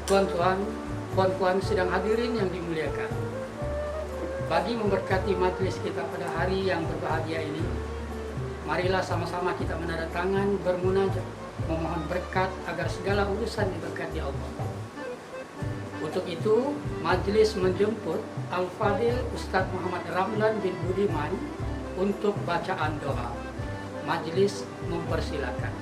Tuan-tuan, puan-puan sidang hadirin yang dimuliakan. Bagi memberkati majelis kita pada hari yang berbahagia ini, marilah sama-sama kita menandatangan bermunajat, memohon berkat agar segala urusan diberkati Allah. Untuk itu, majelis menjemput Al-Fadil Ustadz Muhammad Ramlan bin Budiman untuk bacaan doa. Majelis mempersilakan.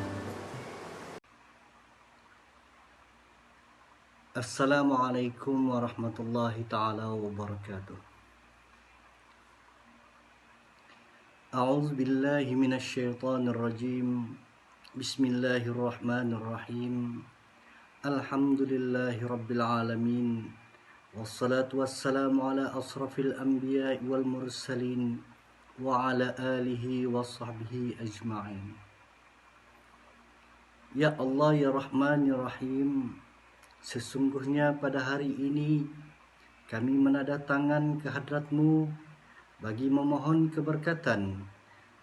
Assalamualaikum warahmatullahi ta'ala wabarakatuh. A'udzu billahi minasy syaithanir rajim. Bismillahirrahmanirrahim. Alhamdulillahi rabbil alamin. Wassalatu wassalamu ala asrafil anbiya'i wal mursalin wa ala alihi wa sahbihi ajma'in. Ya Allah ya Rahman ya Rahim, sesungguhnya pada hari ini kami menandatangan kehadrat-Mu bagi memohon keberkatan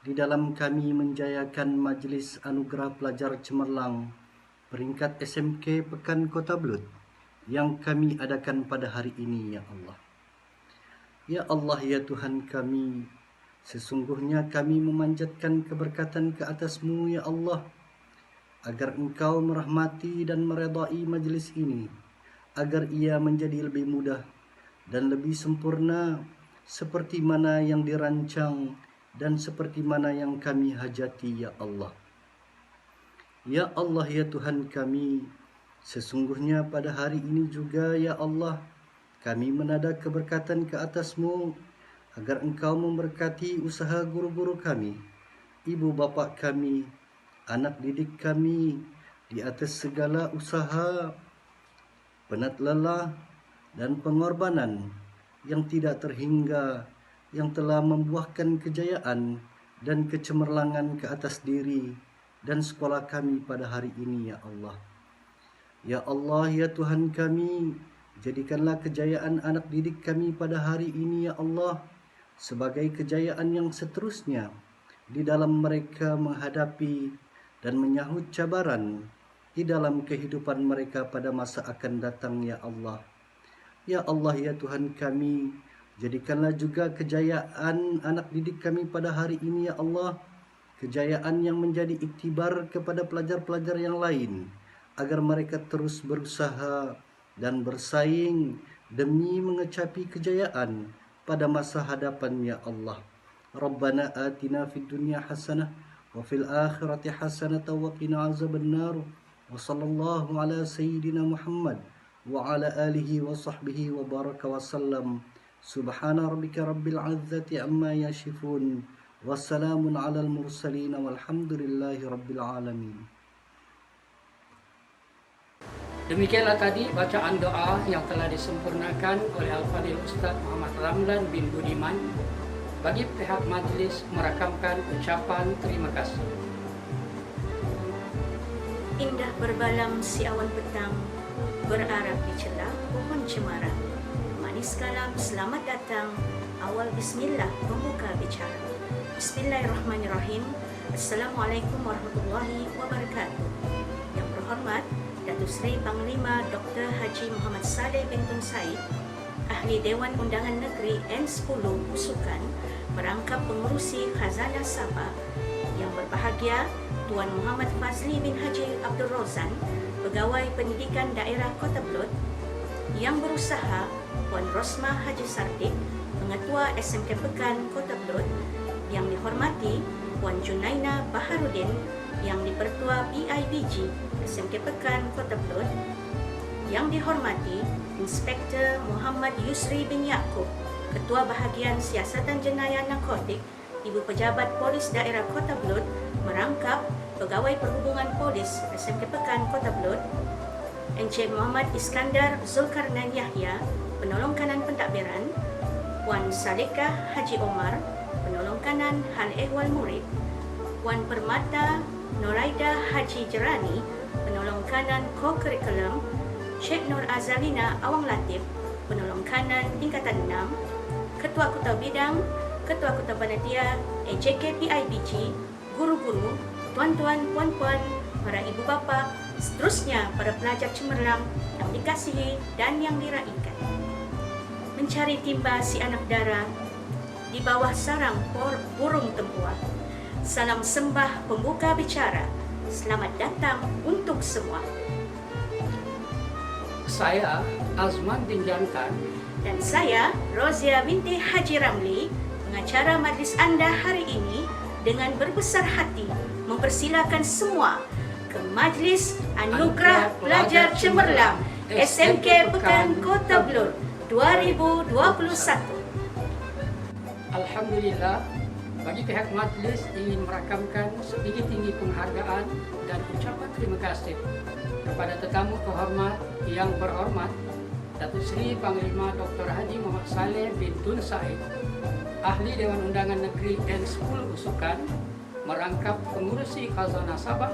di dalam kami menjayakan Majelis Anugerah Pelajar Cemerlang peringkat SMK Pekan Kota Belud yang kami adakan pada hari ini, ya Allah. Ya Allah ya Tuhan kami, sesungguhnya kami memanjatkan keberkatan ke atas-Mu, ya Allah, agar Engkau merahmati dan meredai majelis ini, agar ia menjadi lebih mudah dan lebih sempurna seperti mana yang dirancang dan seperti mana yang kami hajati, ya Allah. Ya Allah ya Tuhan kami, sesungguhnya pada hari ini juga, ya Allah, kami menada keberkatan ke atas-Mu agar Engkau memberkati usaha guru-guru kami, ibu bapa kami, anak didik kami di atas segala usaha, penat lelah, dan pengorbanan yang tidak terhingga, yang telah membuahkan kejayaan dan kecemerlangan ke atas diri dan sekolah kami pada hari ini, ya Allah. Ya Allah ya Tuhan kami, jadikanlah kejayaan anak didik kami pada hari ini, ya Allah, sebagai kejayaan yang seterusnya di dalam mereka menghadapi dan menyahut cabaran di dalam kehidupan mereka pada masa akan datang, ya Allah. Ya Allah ya Tuhan kami, Jadikanlah juga kejayaan anak didik kami pada hari ini ya Allah, kejayaan yang menjadi iktibar kepada pelajar-pelajar yang lain, agar mereka terus berusaha dan bersaing demi mengecapi kejayaan pada masa hadapan ya Allah. Rabbana atina fid dunya hasanah wa fil akhirati hasanah wa qina azabannar. Wa sallallahu ala sayyidina Muhammad wa ala alihi wa sahbihi wa baraka wa sallam. Subhana rabbika rabbil izzati amma yasifun. Wassalamun alal mursalin walhamdulillahi rabbil alamin. Demikianlah tadi bacaan doa yang telah disempurnakan oleh Al-Fadhil Ustaz Muhammad Ramlan bin Budiman. Bagi pihak majlis merakamkan ucapan terima kasih. Indah berbalam si awan petang, berarah di celah pohon cemara. Manis kalam selamat datang, awal bismillah membuka bicara. Bismillahirrahmanirrahim. Assalamualaikum warahmatullahi wabarakatuh. Yang berhormat Datuk Seri Panglima Dr. Haji Muhammad Saleh bin Tun Said, Ahli Dewan Undangan Negeri N10 Usukan, merangkap pengurusi Khazanah Sabah. Yang berbahagia Tuan Muhammad Fazli bin Haji Abdul Rozan, Pegawai Pendidikan Daerah Kota Belud. Yang berusaha Puan Rosmah Haji Sardik, Pengetua SMK Pekan Kota Belud. Yang dihormati Puan Junaina Baharudin, Yang di-Pertua PIBG SMK Pekan Kota Belud. Yang dihormati Inspektor Muhammad Yusri bin Yaakob, Ketua Bahagian Siasatan Jenayah Narkotik, Ibu Pejabat Polis Daerah Kota Belud, merangkap Pegawai Perhubungan Polis SMK Pekan Kota Belud. Encik Muhammad Iskandar Zulkarnain Yahya, Penolong Kanan Pentadbiran. Puan Salekah Haji Omar, Penolong Kanan Hal Ehwal Murid. Puan Permata Noraida Haji Jerani, Penolong Kanan Co-Curriculum. Syed Nur Azalina Awang Latif, Penolong Kanan Tingkatan 6. Ketua Kota Bidang, Ketua Kota Panitia EJK PIBG, guru-guru, tuan-tuan, puan-puan, para ibu bapa, seterusnya para pelajar cemerlang yang dikasihi dan yang diraikan. Mencari timba si anak dara di bawah sarang burung tempuah. Salam sembah pembuka bicara. Selamat datang untuk semua. Saya Azman bin Jantan Dan saya Rozia binti Haji Ramli, pengacara majlis anda hari ini, dengan berbesar hati mempersilakan semua ke Majlis Anugerah Pelajar Cemerlang SMK Pekan Kota Belud 2021. Alhamdulillah, bagi pihak majlis ingin merakamkan setinggi-tinggi penghargaan dan ucapan terima kasih kepada tetamu kehormat yang berhormat Datuk Seri Panglima Dr. Haji Muhammad Saleh bin Tun Said, Ahli Dewan Undangan Negeri N10 Usukan, merangkap pengurusi Khazanah Sabah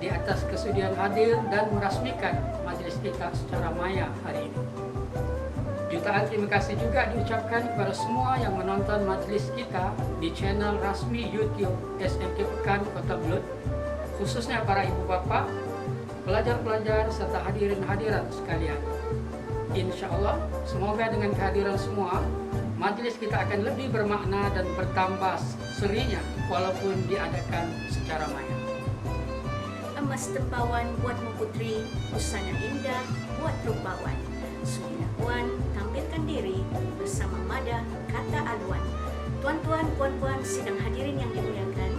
di atas kesudian hadir dan merasmikan majlis kita secara maya hari ini. Jutaan terima kasih juga diucapkan kepada semua yang menonton majlis kita di channel rasmi YouTube SMK Pekan Kota Belud, khususnya para ibu bapa, pelajar-pelajar serta hadirin-hadirat sekalian. Insya Allah, semoga dengan kehadiran semua, majlis kita akan lebih bermakna dan bertambah serinya walaupun diadakan secara maya. Emas tempawan buatmu putri, busana indah buat rupawan. Sudilah puan tampilkan diri bersama madah kata aluan. Tuan-tuan, puan-puan, sidang hadirin yang dimuliakan,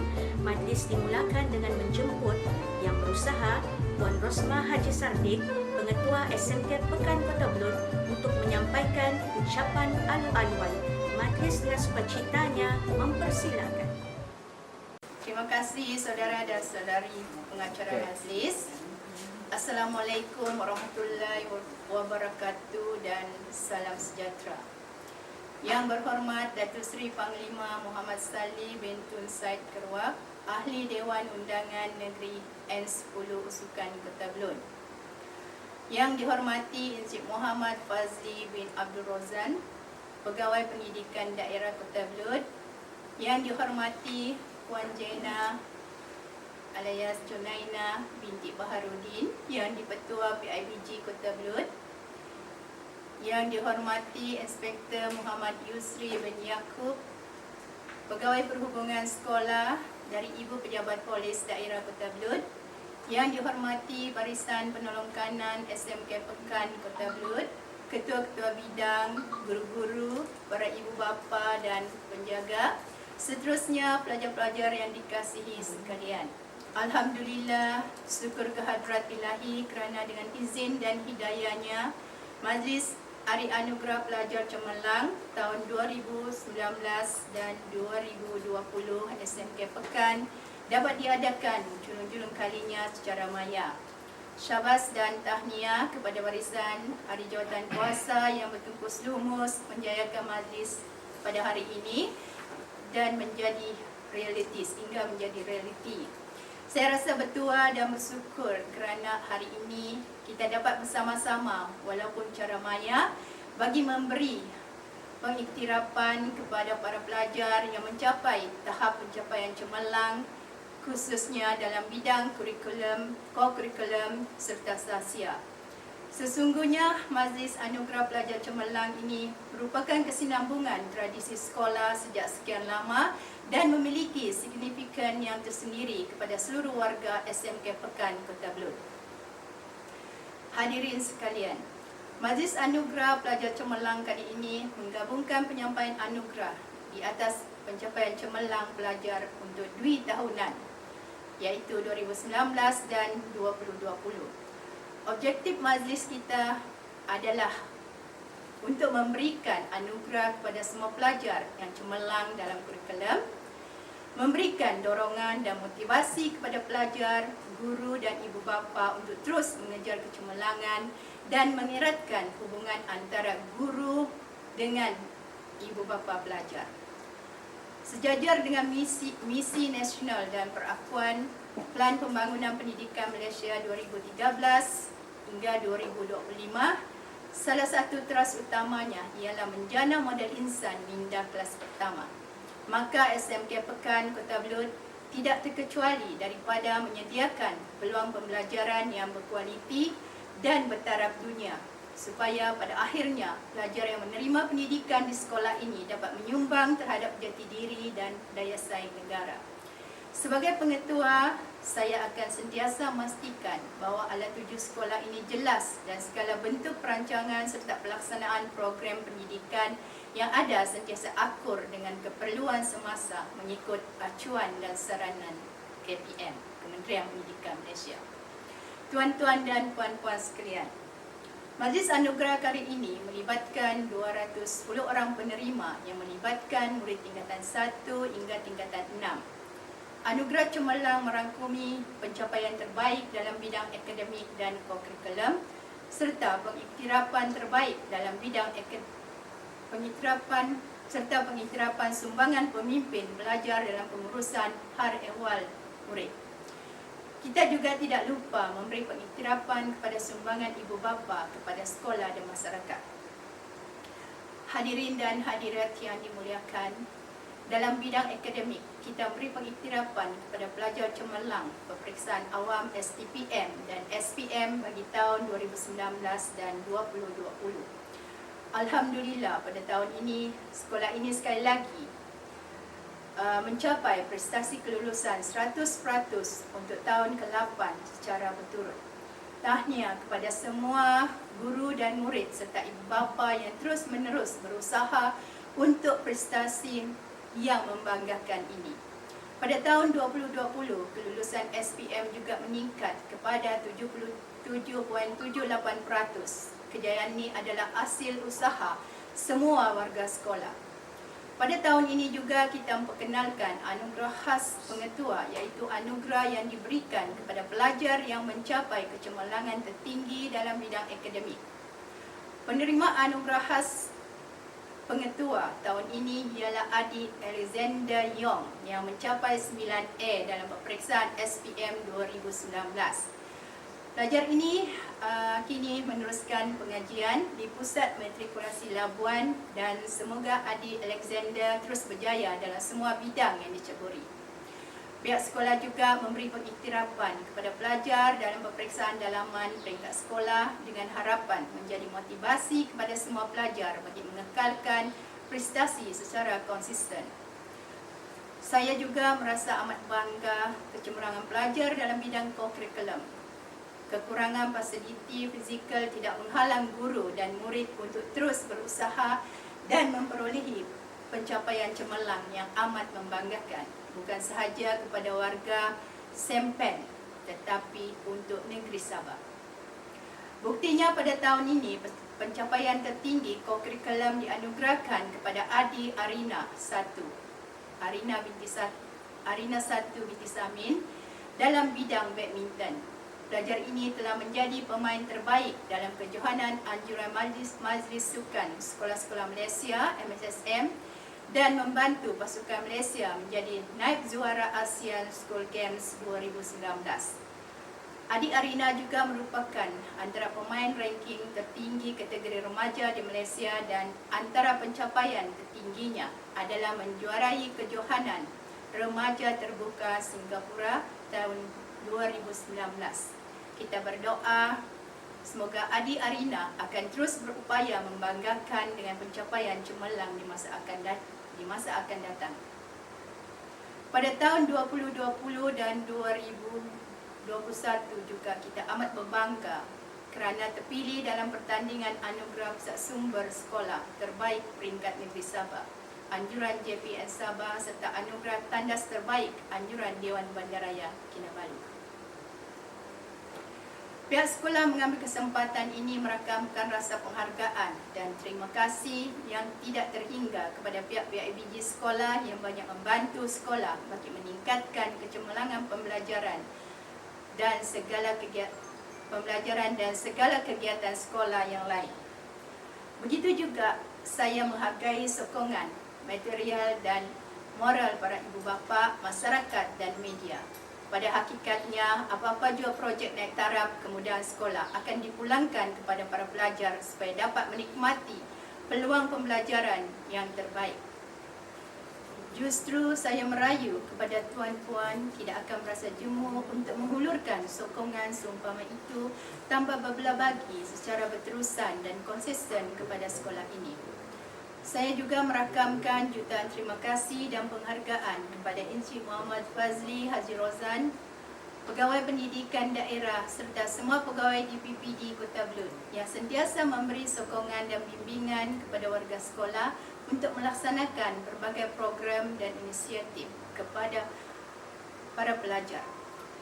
majlis dimulakan dengan menjemput yang berusaha Puan Rosmah Haji Sardik, Pengetua SMK Pekan Kota Belud, untuk menyampaikan ucapan alu-aluan. Majlis dengan sukacitanya mempersilakan. Terima kasih saudara dan saudari pengacara majlis. Assalamualaikum warahmatullahi wabarakatuh dan salam sejahtera. Yang berhormat Datuk Seri Panglima Muhammad Saleh bin Tun Said Keruak, Ahli Dewan Undangan Negeri N10 Usukan Kota Belud. Yang dihormati Encik Muhammad Fazli bin Abdul Rozan, Pegawai Pendidikan Daerah Kota Belud. Yang dihormati Puan Jena alias Junaina binti Baharudin, yang di-Pertua PIBG Kota Belud. Yang dihormati Inspektor Muhammad Yusri bin Yaakob, Pegawai Perhubungan Sekolah dari Ibu Pejabat Polis Daerah Kota Belud. Yang dihormati Barisan Penolong Kanan SMK Pekan Kota Belud, ketua-ketua bidang, guru-guru, para ibu bapa dan penjaga, seterusnya pelajar-pelajar yang dikasihi sekalian. Alhamdulillah, syukur kehadrat Ilahi kerana dengan izin dan hidayahnya, Majlis Hari Anugerah Pelajar Cemerlang tahun 2019 dan 2020 SMK Pekan dapat diadakan julung-julung kalinya secara maya. Syabas dan tahniah kepada barisan ahli jawatan kuasa yang bertungkus lumus menjayakan majlis pada hari ini dan menjadi realiti sehingga menjadi realiti. Saya rasa bertua dan bersyukur kerana hari ini kita dapat bersama-sama walaupun cara maya bagi memberi pengiktirafan kepada para pelajar yang mencapai tahap pencapaian cemerlang, khususnya dalam bidang kurikulum, co-kurikulum serta sasia. Sesungguhnya Majlis Anugerah Pelajar Cemerlang ini merupakan kesinambungan tradisi sekolah sejak sekian lama dan memiliki signifikan yang tersendiri kepada seluruh warga SMK Pekan Kota Belud. Hadirin sekalian, Majlis Anugerah Pelajar Cemerlang kali ini menggabungkan penyampaian anugerah di atas pencapaian cemerlang pelajar untuk 2 tahunan, iaitu 2019 dan 2020. Objektif majlis kita adalah untuk memberikan anugerah kepada semua pelajar yang cemerlang dalam kurikulum, memberikan dorongan dan motivasi kepada pelajar, guru dan ibu bapa untuk terus mengejar kecemerlangan dan mengeratkan hubungan antara guru dengan ibu bapa pelajar. Sejajar dengan misi nasional dan perakuan Plan Pembangunan Pendidikan Malaysia 2013 hingga 2025, salah satu teras utamanya ialah menjana model insan minda kelas pertama. Maka SMK Pekan Kota Belud tidak terkecuali daripada menyediakan peluang pembelajaran yang berkualiti dan bertaraf dunia, supaya pada akhirnya pelajar yang menerima pendidikan di sekolah ini dapat menyumbang terhadap jati diri dan daya saing negara. Sebagai pengetua, saya akan sentiasa memastikan bahawa alat tuju sekolah ini jelas dan segala bentuk perancangan serta pelaksanaan program pendidikan yang ada sentiasa akur dengan keperluan semasa mengikut acuan dan saranan KPM, Kementerian Pendidikan Malaysia. Tuan-tuan dan puan-puan sekalian, Majlis Anugerah kali ini melibatkan 210 orang penerima yang melibatkan murid tingkatan 1 hingga tingkatan 6. Anugerah Cemerlang merangkumi pencapaian terbaik dalam bidang akademik dan co-kurikulum serta pengiktirafan terbaik dalam bidang pengiktirafan sumbangan pemimpin belajar dalam pengurusan hal ehwal murid. Kita juga tidak lupa memberi pengiktirafan kepada sumbangan ibu bapa kepada sekolah dan masyarakat. Hadirin dan hadirat yang dimuliakan, dalam bidang akademik, kita beri pengiktirafan kepada pelajar cemerlang peperiksaan awam STPM dan SPM bagi tahun 2019 dan 2020. Alhamdulillah, pada tahun ini, sekolah ini sekali lagi mencapai prestasi kelulusan 100% untuk tahun ke-8 secara berturut. Tahniah kepada semua guru dan murid serta ibu bapa yang terus-menerus berusaha untuk prestasi yang membanggakan ini. Pada tahun 2020, kelulusan SPM juga meningkat kepada 77.78%. Kejayaan ini adalah hasil usaha semua warga sekolah. Pada tahun ini juga kita memperkenalkan anugerah khas pengetua, iaitu anugerah yang diberikan kepada pelajar yang mencapai kecemerlangan tertinggi dalam bidang akademik. Penerima anugerah khas pengetua tahun ini ialah adik Alexander Yong yang mencapai 9A dalam peperiksaan SPM 2019. Pelajar ini kini meneruskan pengajian di Pusat Matrikulasi Labuan dan semoga adik Alexander terus berjaya dalam semua bidang yang diceburi. Pihak sekolah juga memberi pengiktirafan kepada pelajar dalam peperiksaan dalaman peringkat sekolah dengan harapan menjadi motivasi kepada semua pelajar bagi mengekalkan prestasi secara konsisten. Saya juga merasa amat bangga kecemerlangan pelajar dalam bidang co-curriculum. Kekurangan fasiliti fizikal tidak menghalang guru dan murid untuk terus berusaha dan memperolehi pencapaian cemerlang yang amat membanggakan, bukan sahaja kepada warga Sempen tetapi untuk negeri Sabah. Buktinya pada tahun ini pencapaian tertinggi co-curriculum dianugerahkan kepada Adi Arina 1 binti Samin dalam bidang badminton. Pelajar ini telah menjadi pemain terbaik dalam kejohanan anjuran Majlis Sukan Sekolah-Sekolah Malaysia MSSM dan membantu pasukan Malaysia menjadi naib juara ASEAN School Games 2019. Adi Arina juga merupakan antara pemain ranking tertinggi kategori remaja di Malaysia dan antara pencapaian tertingginya adalah menjuarai kejohanan remaja terbuka Singapura tahun 2019. Kita berdoa semoga Adi Arina akan terus berupaya membanggakan dengan pencapaian cemerlang di masa akan datang. Pada tahun 2020 dan 2021 juga kita amat berbangga kerana terpilih dalam pertandingan anugerah pusat sumber sekolah terbaik peringkat negeri Sabah, anjuran JPN Sabah serta anugerah tandas terbaik anjuran Dewan Bandaraya Kinabalu. Pihak sekolah mengambil kesempatan ini merakamkan rasa penghargaan dan terima kasih yang tidak terhingga kepada pihak-pihak ABG sekolah yang banyak membantu sekolah bagi meningkatkan kecemerlangan pembelajaran dan segala kegiatan sekolah yang lain. Begitu juga saya menghargai sokongan material dan moral para ibu bapa, masyarakat dan media. Pada hakikatnya, apa-apa jua projek naik taraf kemudahan sekolah akan dipulangkan kepada para pelajar supaya dapat menikmati peluang pembelajaran yang terbaik. Justru saya merayu kepada tuan-puan tidak akan merasa jemu untuk menghulurkan sokongan seumpama itu tanpa berbelah bagi secara berterusan dan konsisten kepada sekolah ini. Saya juga merakamkan jutaan terima kasih dan penghargaan kepada Encik Muhammad Fazli Haji Rozan, Pegawai Pendidikan Daerah serta semua pegawai di PPD Kota Belud yang sentiasa memberi sokongan dan bimbingan kepada warga sekolah untuk melaksanakan berbagai program dan inisiatif kepada para pelajar.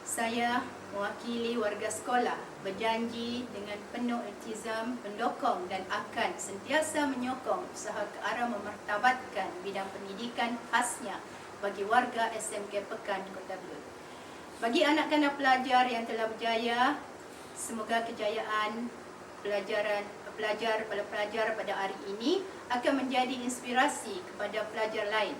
Saya mewakili warga sekolah berjanji dengan penuh iltizam mendokong dan akan sentiasa menyokong usaha ke arah memartabatkan bidang pendidikan khasnya bagi warga SMK Pekan Kota Belud. Bagi anak-anak pelajar yang telah berjaya, semoga kejayaan pelajar pada hari ini akan menjadi inspirasi kepada pelajar lain.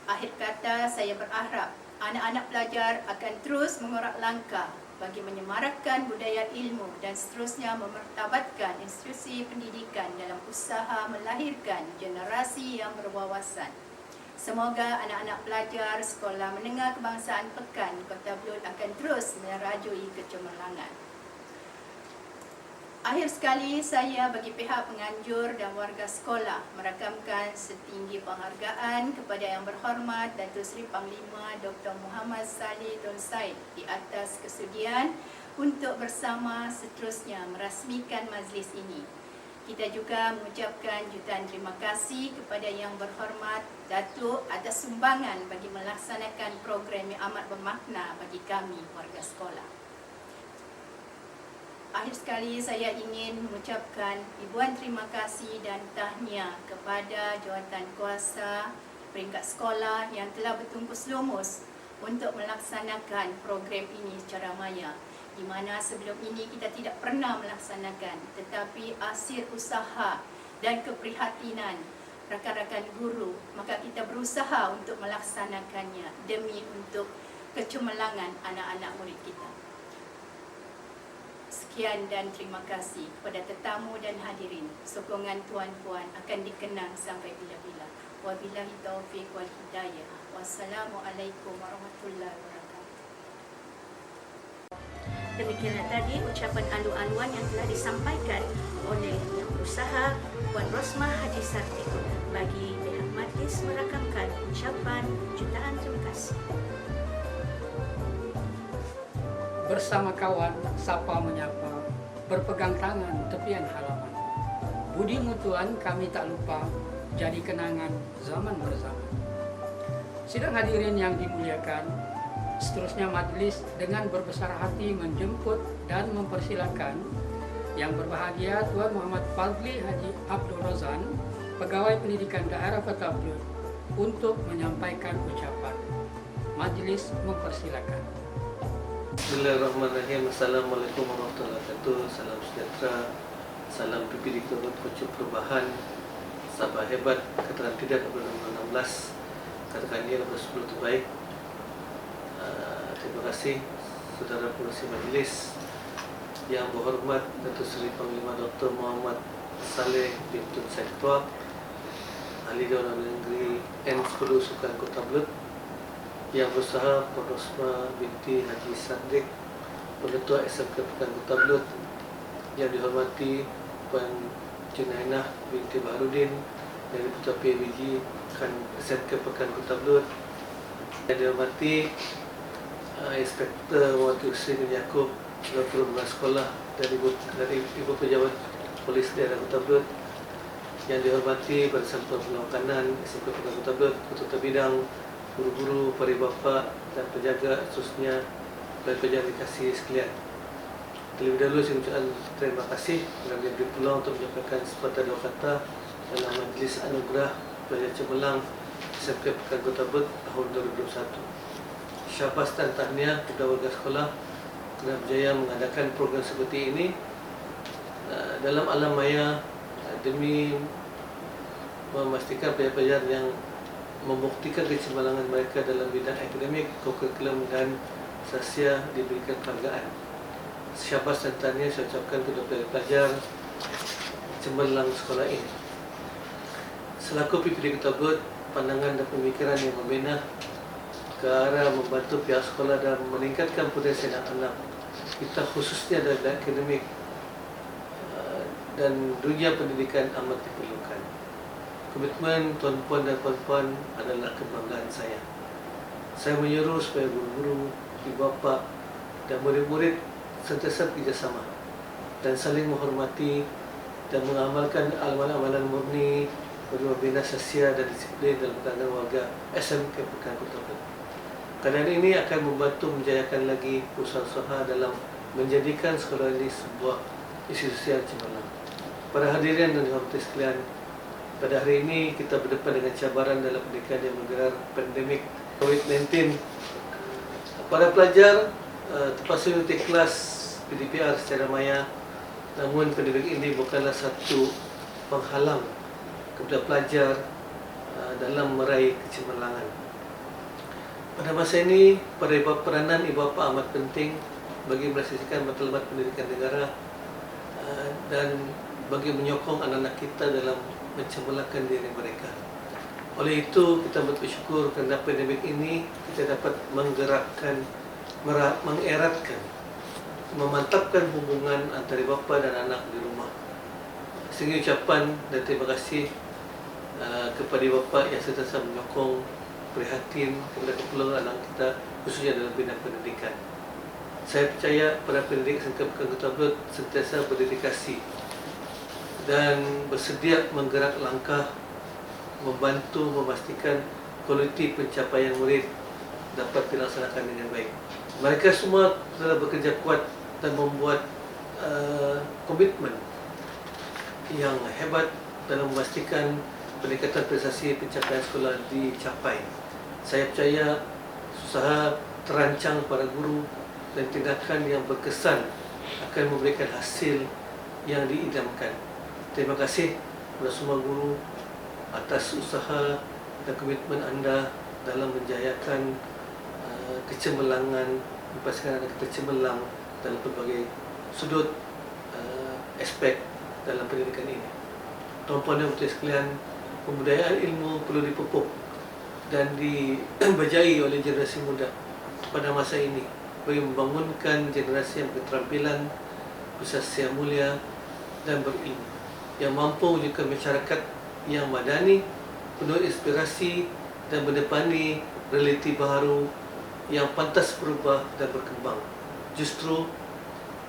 Akhir kata, saya berharap anak-anak pelajar akan terus mengorak langkah bagi menyemarakkan budaya ilmu dan seterusnya memartabatkan institusi pendidikan dalam usaha melahirkan generasi yang berwawasan. Semoga anak-anak pelajar Sekolah Menengah Kebangsaan Pekan Kota Belud akan terus merajui kecemerlangan. Akhir sekali, saya bagi pihak penganjur dan warga sekolah merakamkan setinggi penghargaan kepada Yang Berhormat Datuk Seri Panglima Dr. Muhammad Saleh Tun Said di atas kesudian untuk bersama seterusnya merasmikan majlis ini. Kita juga mengucapkan jutaan terima kasih kepada Yang Berhormat Datuk atas sumbangan bagi melaksanakan program yang amat bermakna bagi kami warga sekolah. Akhir sekali, saya ingin mengucapkan ribuan terima kasih dan tahniah kepada jawatan kuasa peringkat sekolah yang telah bertungkus lumus untuk melaksanakan program ini secara maya, di mana sebelum ini kita tidak pernah melaksanakan, tetapi hasil usaha dan keprihatinan rakan-rakan guru, maka kita berusaha untuk melaksanakannya demi untuk kecemerlangan anak-anak murid kita. Sekian dan terima kasih kepada tetamu dan hadirin. Sokongan tuan-puan akan dikenang sampai bila-bila. Wabillahi taufiq wal hidayah. Wassalamualaikum warahmatullahi wabarakatuh. Demikianlah tadi ucapan alu-aluan yang telah disampaikan oleh Yang Berusaha Puan Rosmah Haji Sartik. Bagi pihak majlis merakamkan ucapan jutaan terima kasih. Bersama kawan, sapa menyapa, berpegang tangan tepian halaman. Budi mutuan kami tak lupa, jadi kenangan zaman bersama. Sidang hadirin yang dimuliakan, seterusnya majlis dengan berbesar hati menjemput dan mempersilakan yang berbahagia Tuan Muhammad Fadli Haji Abdul Razan, Pegawai Pendidikan Daerah Kota Belud, untuk menyampaikan ucapan. Majlis mempersilakan. Bismillahirrahmanirrahim. Assalamualaikum warahmatullahi wabarakatuh. Salam sejahtera. Salam PPD Kebun Kocok Perubahan. Sabah hebat. Katakan tidak pada 2016. Katakan ia pada 10 terbaik. Terima kasih saudara pengurusi majlis. Yang berhormat Datuk Seri Panglima Dr. Muhammad Saleh bin Tun Syed Ketua, Ahli Dewan Negeri N10 Sukan Kota Belud. Yang Berusaha Puan Rosmah binti Haji Sartik, Pengetua SMK Pekan Kota Belud. Yang dihormati Puan Junainah binti Baharudin dari Putra PBG Kan SMK Pekan Kota Belud. Yang dihormati Inspektor Muhammad Hussein bin Yaakob, Direktur Bina Sekolah dari Ibu Pejabat Polis Daerah Kota Belud. Yang dihormati Barisan Pengawalan SMK Pekan Kota Belud, Ketua Bidang, guru-guru, para bapa dan penjaga, khususnya dan penjaga dikasih sekalian. Terlebih dahulu saya ucapkan terima kasih kerana diberi peluang untuk menyampaikan sepatah dua kata dalam majlis anugerah pelajar cemerlang SMK Pekan Kota Belud tahun 2021. Syabas dan tahniah kepada warga sekolah kerana berjaya mengadakan program seperti ini dalam alam maya demi memastikan pelajar-pelajar yang membuktikan kecemerlangan mereka dalam bidang akademik, kurikulum dan sosial diberikan penghargaan. Syabas dan tahniah saya ucapkan kepada pelajar cemerlang sekolah ini. Selaku PPD Kota Belud, pandangan dan pemikiran yang membina ke arah membantu pihak sekolah dalam meningkatkan potensi anak-anak kita, khususnya dalam akademik dan dunia pendidikan amat diperlukan. Komitmen tuan-puan dan puan-puan adalah kebanggaan saya. Saya menyuruh supaya guru-guru, ibu bapa dan murid-murid sentiasa bekerjasama dan saling menghormati dan mengamalkan amalan-amalan murni bagi membina sosial dan disiplin dalam kalangan warga SMK Pekan Kota Belud. Keadaan ini akan membantu menjayakan lagi usaha-usaha dalam menjadikan sekolah ini sebuah institusi yang cemerlang. Para hadirin dan dihormati sekalian, pada hari ini kita berdepan dengan cabaran dalam pendidikan yang menggelar pandemik COVID-19. Para pelajar terpaksa mengikuti kelas PDPR secara maya, namun pandemik ini bukanlah satu penghalang kepada pelajar dalam meraih kecemerlangan. Pada masa ini, peranan ibu bapa amat penting bagi melestarikan matlamat pendidikan negara dan bagi menyokong anak-anak kita dalam mencemerlangkan diri mereka. Oleh itu, kita bersyukur kerana pandemik ini kita dapat menggerakkan, mengeratkan, memantapkan hubungan antara bapa dan anak di rumah. Sehingga ucapan dan terima kasih kepada bapa yang sentiasa menyokong, prihatin kepada keperluan anak kita, khususnya dalam bidang pendidikan. Saya percaya para pendidik SMK Pekan Kota Belud sentiasa berdedikasi dan bersedia menggerak langkah membantu memastikan kualiti pencapaian murid dapat dilaksanakan dengan baik. Mereka semua telah bekerja kuat dan membuat komitmen yang hebat dalam memastikan peningkatan prestasi pencapaian sekolah dicapai. Saya percaya usaha terancang para guru dan tindakan yang berkesan akan memberikan hasil yang diidamkan. Terima kasih kepada semua guru atas usaha dan komitmen anda dalam menjayakan kecemerlangan, memastikan anak kita cemerlang dalam berbagai sudut aspek dalam pendidikan ini. Tuan-puan dan puteri sekalian, pembudayaan ilmu perlu dipupuk dan dibajai oleh generasi muda pada masa ini bagi membangunkan generasi yang berketerampilan, bersasia mulia dan berilmu, yang mampu mewujudkan masyarakat yang madani, penuh inspirasi dan mendepani realiti baru yang pantas berubah dan berkembang. Justru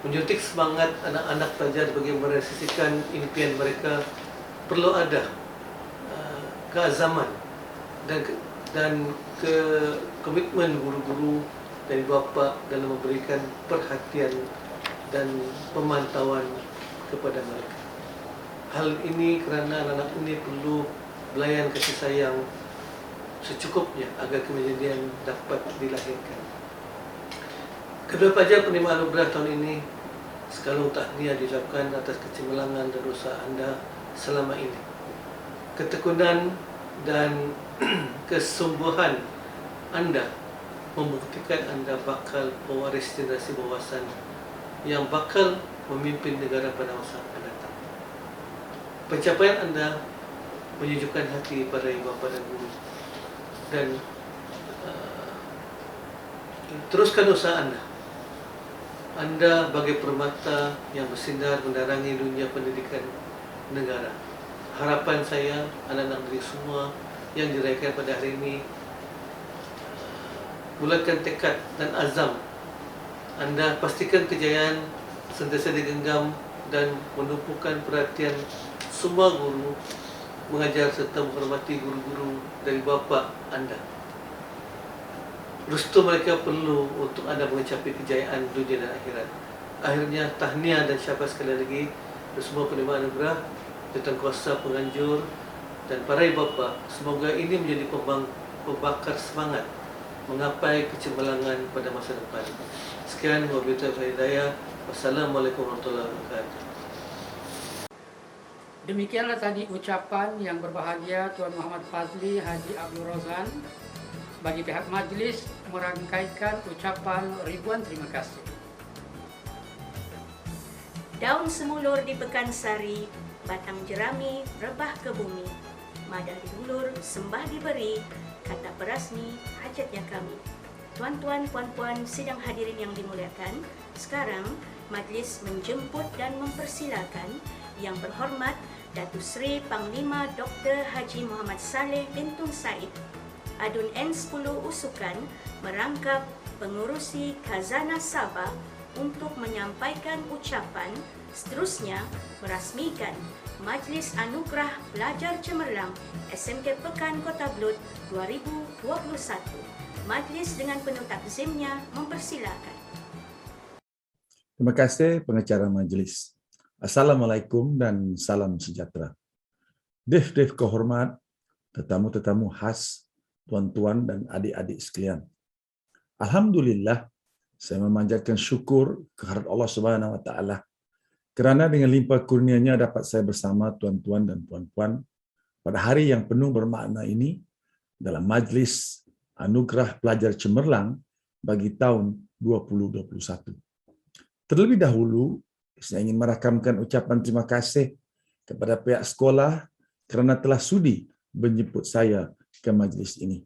menyuntik semangat anak-anak pelajar bagi merealisasikan impian mereka, perlu ada keazaman dan komitmen guru-guru dan bapa dalam memberikan perhatian dan pemantauan kepada mereka. Hal ini kerana anak-anak ini perlu belayan kasih sayang secukupnya agar kemandirian dapat dilahirkan. Kedua pelajar penerima anugerah tahun ini, sekalung tahniah diucapkan atas kecemerlangan dan usaha anda selama ini. Ketekunan dan kesungguhan anda membuktikan anda bakal pewaris generasi wawasan yang bakal memimpin negara pada masa akan datang. Pencapaian anda menyejukkan hati para ibu bapa dan guru, dan teruskan usaha anda. Anda bagai permata yang bersinar menerangi dunia pendidikan negara. Harapan saya, anak-anak negeri semua yang dirayakan pada hari ini, bulatkan tekad dan azam anda, pastikan kejayaan sentiasa digenggam dan menumpukan perhatian semua guru, mengajar serta menghormati guru-guru dari bapa anda. Restu mereka perlu untuk anda mencapai kejayaan dunia dan akhirat. Akhirnya, tahniah dan syabas sekali lagi untuk semua penerima anugerah, Tuankuasa penganjur dan para ibu bapa. Semoga ini menjadi pembakar semangat menggapai kecemerlangan pada masa depan. Sekian, wabillahi hidayah. Wassalamualaikum warahmatullahi wabarakatuh. Demikianlah tadi ucapan yang berbahagia Tuan Muhammad Fazli Haji Abdul Rozan. Bagi pihak majlis merangkaikan ucapan ribuan terima kasih. Daun semulur di Pekansari, batang jerami rebah ke bumi. Madah dihulur, sembah diberi, kata perasmi hajatnya kami. Tuan-tuan, puan-puan, sidang hadirin yang dimuliakan, sekarang majlis menjemput dan mempersilakan Yang Berhormat Datuk Seri Panglima Dr. Haji Muhammad Saleh bin Tun Said, Adun N10 Usukan, merangkap pengurusi Khazanah Sabah untuk menyampaikan ucapan, seterusnya merasmikan Majlis Anugerah Pelajar Cemerlang SMK Pekan Kota Belud 2021. Majlis dengan penuh takzimnya mempersilakan. Terima kasih pengacara majlis. Assalamualaikum dan salam sejahtera. Dif-dif kehormat, tetamu-tetamu khas, tuan-tuan dan adik-adik sekalian. Alhamdulillah, saya memanjatkan syukur kehadirat Allah Subhanahu wa taala kerana dengan limpah kurnianya dapat saya bersama tuan-tuan dan puan-puan pada hari yang penuh bermakna ini dalam Majlis Anugerah Pelajar Cemerlang bagi tahun 2021. Terlebih dahulu, saya ingin merakamkan ucapan terima kasih kepada pihak sekolah kerana telah sudi menjemput saya ke majlis ini.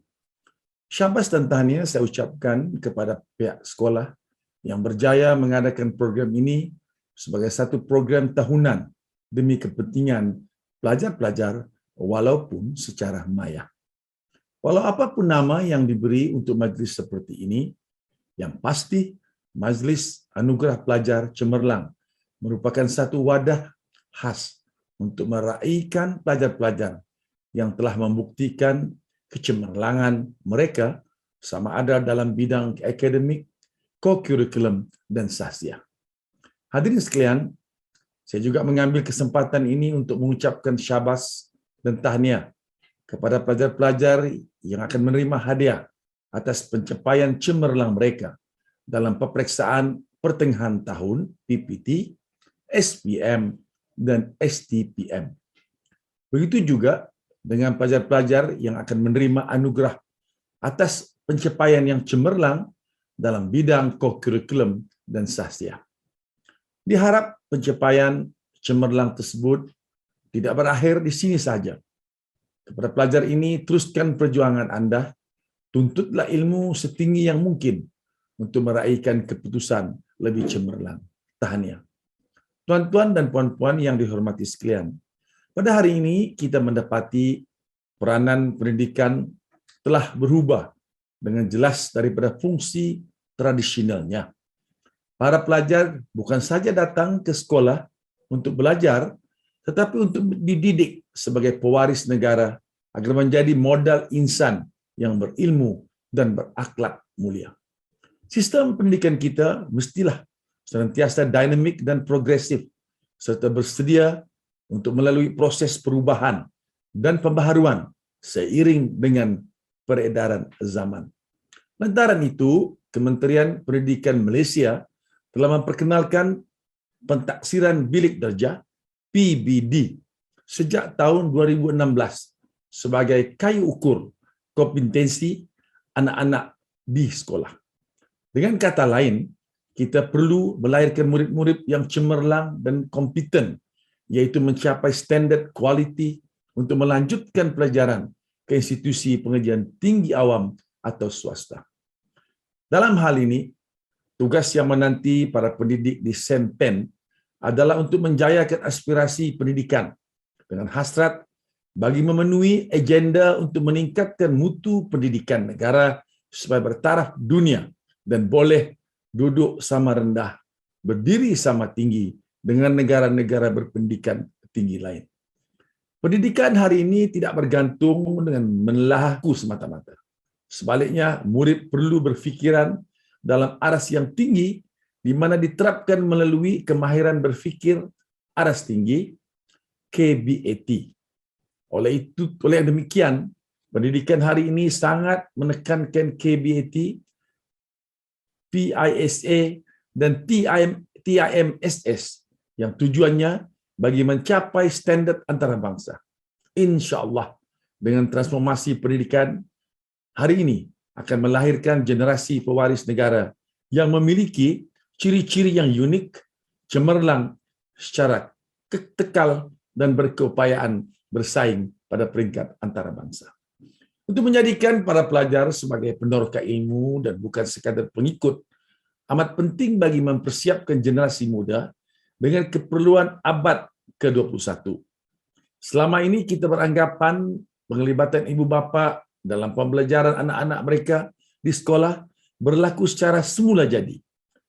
Syabas dan tahniah saya ucapkan kepada pihak sekolah yang berjaya mengadakan program ini sebagai satu program tahunan demi kepentingan pelajar-pelajar walaupun secara maya. Walau apapun nama yang diberi untuk majlis seperti ini, yang pasti Majlis Anugerah Pelajar Cemerlang merupakan satu wadah khas untuk meraihkan pelajar-pelajar yang telah membuktikan kecemerlangan mereka sama ada dalam bidang akademik, co-curriculum, dan sastia. Hadirin sekalian, saya juga mengambil kesempatan ini untuk mengucapkan syabas dan tahniah kepada pelajar-pelajar yang akan menerima hadiah atas pencapaian cemerlang mereka dalam peperiksaan pertengahan tahun PPT, SPM, dan STPM. Begitu juga dengan pelajar-pelajar yang akan menerima anugerah atas pencapaian yang cemerlang dalam bidang co-curriculum dan sastia. Diharap pencapaian cemerlang tersebut tidak berakhir di sini saja. Kepada pelajar ini, teruskan perjuangan Anda, tuntutlah ilmu setinggi yang mungkin untuk meraihkan keputusan lebih cemerlang. Tahniah. Tuan-tuan dan puan-puan yang dihormati sekalian, pada hari ini kita mendapati peranan pendidikan telah berubah dengan jelas daripada fungsi tradisionalnya. Para pelajar bukan saja datang ke sekolah untuk belajar, tetapi untuk dididik sebagai pewaris negara agar menjadi modal insan yang berilmu dan berakhlak mulia. Sistem pendidikan kita mestilah senantiasa dinamik dan progresif, serta bersedia untuk melalui proses perubahan dan pembaharuan seiring dengan peredaran zaman. Lantaran itu, Kementerian Pendidikan Malaysia telah memperkenalkan pentaksiran bilik darjah PBD sejak tahun 2016 sebagai kayu ukur kompetensi anak-anak di sekolah. Dengan kata lain, kita perlu melahirkan murid-murid yang cemerlang dan kompeten, iaitu mencapai standard kualiti untuk melanjutkan pelajaran ke institusi pengajian tinggi awam atau swasta. Dalam hal ini, tugas yang menanti para pendidik di SEMPEN adalah untuk menjayakan aspirasi pendidikan dengan hasrat bagi memenuhi agenda untuk meningkatkan mutu pendidikan negara supaya bertaraf dunia dan boleh duduk sama rendah, berdiri sama tinggi dengan negara-negara berpendidikan tinggi lain. Pendidikan hari ini tidak bergantung dengan menelahu semata-mata. Sebaliknya, murid perlu berfikiran dalam aras yang tinggi di mana diterapkan melalui kemahiran berfikir aras tinggi KBAT. Oleh demikian, pendidikan hari ini sangat menekankan KBAT, PISA dan TIMSS yang tujuannya bagi mencapai standard antarabangsa. InsyaAllah, dengan transformasi pendidikan hari ini akan melahirkan generasi pewaris negara yang memiliki ciri-ciri yang unik, cemerlang secara kekal dan berkeupayaan bersaing pada peringkat antarabangsa. Untuk menjadikan para pelajar sebagai peneroka ilmu dan bukan sekadar pengikut, amat penting bagi mempersiapkan generasi muda dengan keperluan abad ke-21. Selama ini kita beranggapan penglibatan ibu bapa dalam pembelajaran anak-anak mereka di sekolah berlaku secara semula jadi.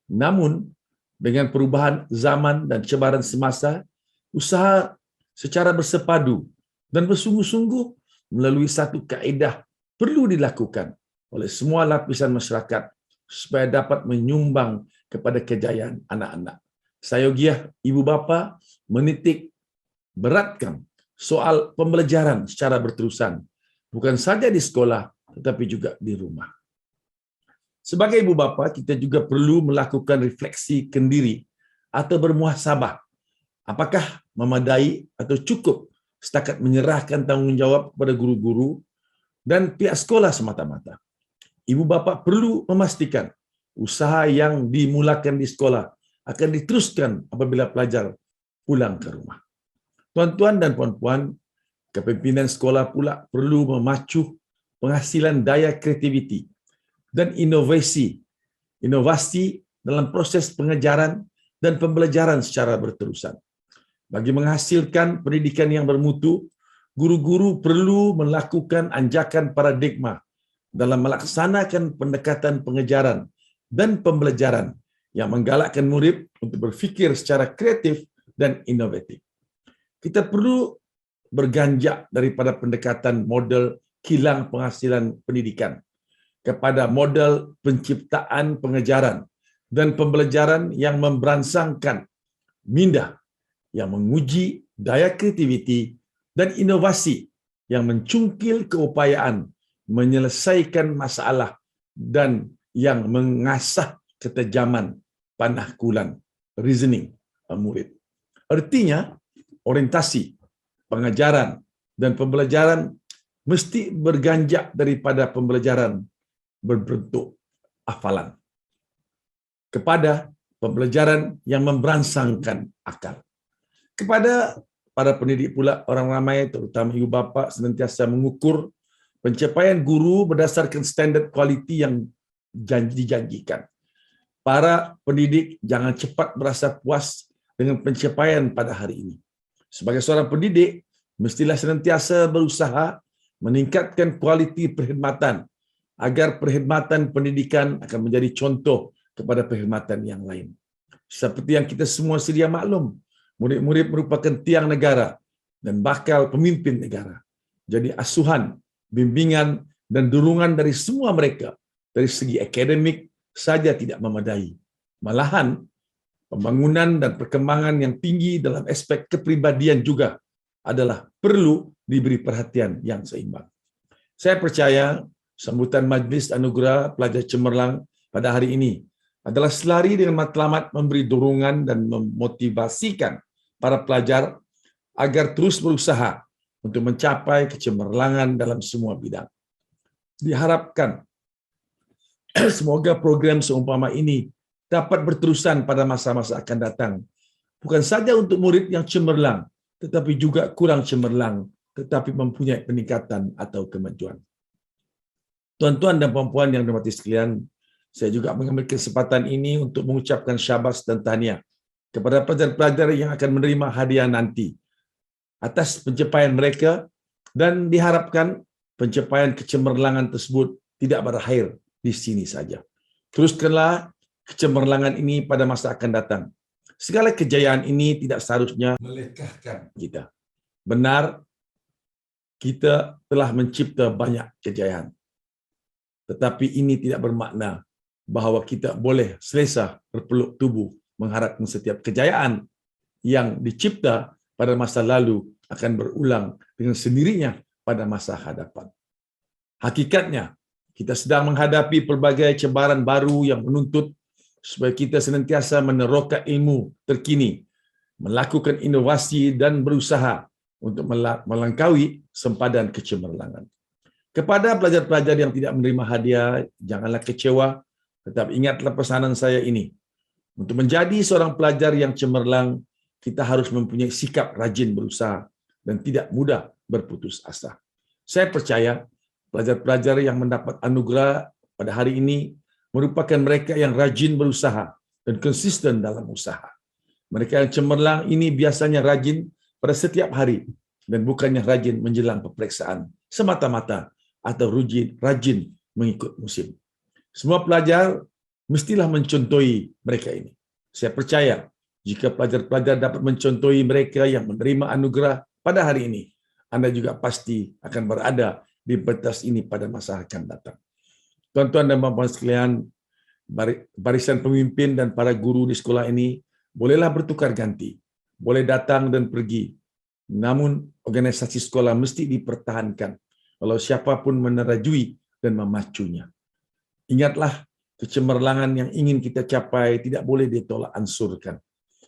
Namun, dengan perubahan zaman dan cabaran semasa, usaha secara bersepadu dan bersungguh-sungguh melalui satu kaedah perlu dilakukan oleh semua lapisan masyarakat supaya dapat menyumbang kepada kejayaan anak-anak. Sayogiah ibu bapa menitik beratkan soal pembelajaran secara berterusan, bukan saja di sekolah, tetapi juga di rumah. Sebagai ibu bapa, kita juga perlu melakukan refleksi kendiri atau bermuhasabah. Apakah memadai atau cukup setakat menyerahkan tanggungjawab kepada guru-guru dan pihak sekolah semata-mata? Ibu bapa perlu memastikan usaha yang dimulakan di sekolah akan diteruskan apabila pelajar pulang ke rumah. Tuan-tuan dan puan-puan, kepimpinan sekolah pula perlu memacu penghasilan daya kreativiti dan inovasi dalam proses pengajaran dan pembelajaran secara berterusan. Bagi menghasilkan pendidikan yang bermutu, guru-guru perlu melakukan anjakan paradigma dalam melaksanakan pendekatan pengajaran dan pembelajaran yang menggalakkan murid untuk berfikir secara kreatif dan inovatif. Kita perlu berganjak daripada pendekatan model kilang penghasilan pendidikan kepada model penciptaan pengajaran dan pembelajaran yang memberansangkan minda, yang menguji daya kreativiti dan inovasi yang mencungkil keupayaan menyelesaikan masalah dan yang mengasah ketajaman panahkulan reasoning murid. Artinya, orientasi, pengajaran dan pembelajaran mesti berganjak daripada pembelajaran berbentuk hafalan kepada pembelajaran yang memberangsangkan akal. Kepada para pendidik pula, orang ramai terutama ibu bapa senantiasa mengukur pencapaian guru berdasarkan standard kualiti yang dijanjikan. Para pendidik jangan cepat merasa puas dengan pencapaian pada hari ini. Sebagai seorang pendidik, mestilah senantiasa berusaha meningkatkan kualiti perkhidmatan agar perkhidmatan pendidikan akan menjadi contoh kepada perkhidmatan yang lain. Seperti yang kita semua sedia maklum, murid-murid merupakan tiang negara dan bakal pemimpin negara. Jadi asuhan, bimbingan dan dukungan dari semua mereka dari segi akademik saja tidak memadai. Malahan, pembangunan dan perkembangan yang tinggi dalam aspek kepribadian juga adalah perlu diberi perhatian yang seimbang. Saya percaya sambutan Majlis Anugerah Pelajar Cemerlang pada hari ini adalah selari dengan matlamat memberi dorongan dan memotivasikan para pelajar agar terus berusaha untuk mencapai kecemerlangan dalam semua bidang. Diharapkan semoga program seumpama ini dapat berterusan pada masa-masa akan datang. Bukan saja untuk murid yang cemerlang, tetapi juga kurang cemerlang, tetapi mempunyai peningkatan atau kemajuan. Tuan-tuan dan puan-puan yang dirahmati sekalian, saya juga mengambil kesempatan ini untuk mengucapkan syabas dan tahniah kepada pelajar-pelajar yang akan menerima hadiah nanti atas pencapaian mereka, dan diharapkan pencapaian kecemerlangan tersebut tidak berakhir di sini saja. Teruskanlah kecemerlangan ini pada masa akan datang. Segala kejayaan ini tidak seharusnya melekahkan kita. Benar, kita telah mencipta banyak kejayaan. Tetapi ini tidak bermakna bahawa kita boleh selesa berpeluk tubuh mengharapkan setiap kejayaan yang dicipta pada masa lalu akan berulang dengan sendirinya pada masa hadapan. Hakikatnya, kita sedang menghadapi pelbagai cabaran baru yang menuntut supaya kita senantiasa meneroka ilmu terkini, melakukan inovasi dan berusaha untuk melangkaui sempadan kecemerlangan. Kepada pelajar-pelajar yang tidak menerima hadiah, janganlah kecewa, tetapi ingatlah pesanan saya ini. Untuk menjadi seorang pelajar yang cemerlang, kita harus mempunyai sikap rajin berusaha dan tidak mudah berputus asa. Saya percaya pelajar-pelajar yang mendapat anugerah pada hari ini merupakan mereka yang rajin berusaha dan konsisten dalam usaha. Mereka yang cemerlang ini biasanya rajin pada setiap hari dan bukannya rajin menjelang peperiksaan semata-mata atau rajin mengikut musim. Semua pelajar mestilah mencontohi mereka ini. Saya percaya jika pelajar-pelajar dapat mencontohi mereka yang menerima anugerah pada hari ini, Anda juga pasti akan berada di pentas ini pada masa akan datang. Tuan-tuan dan puan-puan sekalian, barisan pemimpin dan para guru di sekolah ini bolehlah bertukar ganti, boleh datang dan pergi. Namun, organisasi sekolah mesti dipertahankan walau siapapun menerajui dan memacunya. Ingatlah, kecemerlangan yang ingin kita capai tidak boleh ditolak ansurkan.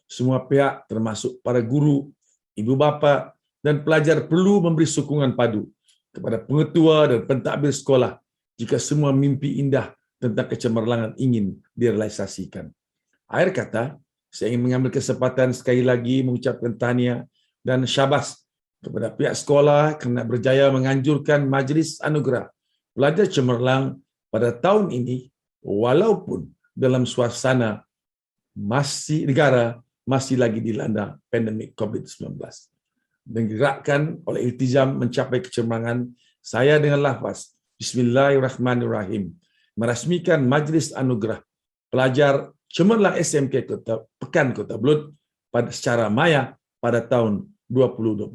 Semua pihak termasuk para guru, ibu bapa dan pelajar perlu memberi sokongan padu kepada pengetua dan pentadbir sekolah jika semua mimpi indah tentang kecemerlangan ingin direalisasikan. Akhir kata, saya ingin mengambil kesempatan sekali lagi mengucapkan tahniah dan syabas kepada pihak sekolah kerana berjaya menganjurkan Majlis Anugerah Pelajar Cemerlang pada tahun ini, walaupun dalam suasana negara masih lagi dilanda pandemik COVID-19. Digerakkan oleh iltizam mencapai kecemerlangan, saya dengan lafaz Bismillahirrahmanirrahim merasmikan Majlis Anugerah Pelajar Cemerlang SMK Pekan Kota Belud secara maya pada tahun 2021.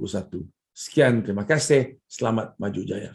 Sekian, terima kasih. Selamat maju jaya.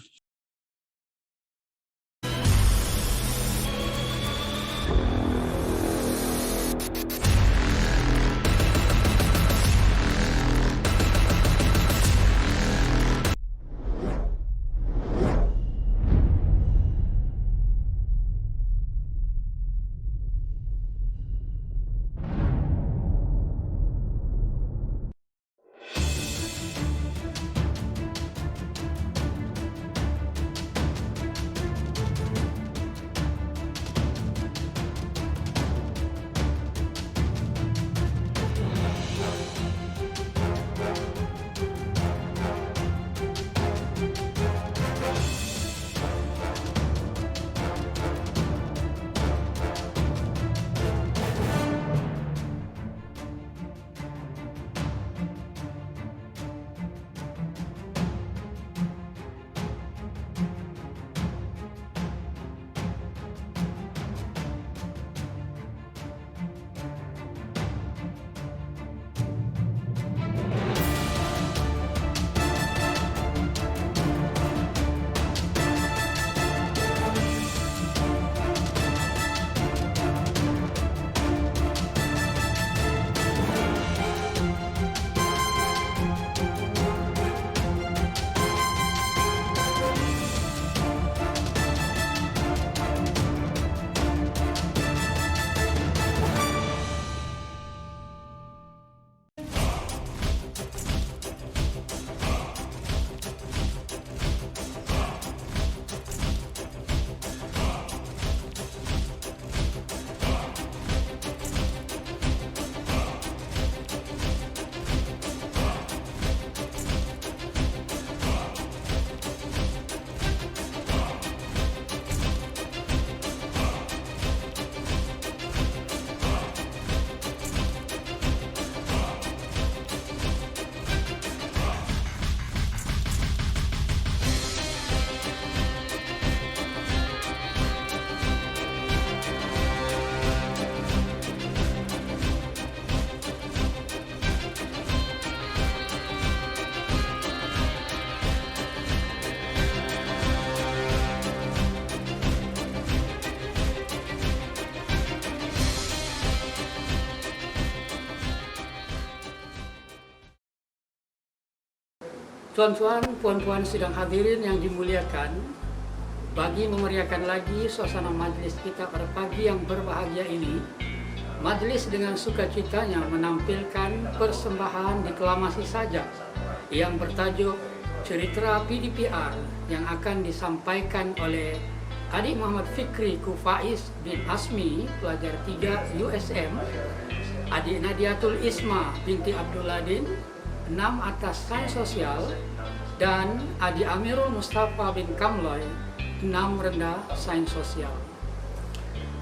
Tuan-tuan, puan-puan sidang hadirin yang dimuliakan, bagi memeriahkan lagi suasana majelis kita pada pagi yang berbahagia ini, majelis dengan sukacitanya menampilkan persembahan deklamasi sajak yang bertajuk Cerita PDPR yang akan disampaikan oleh Adik Muhammad Fikri Kufaiz bin Asmi, pelajar 3 USM, Adik Nadiatul Isma binti Abdulladin, 6 atas sains sosial, dan Adik Amirul Mustafa bin Kamloy, 6 rendah sains sosial.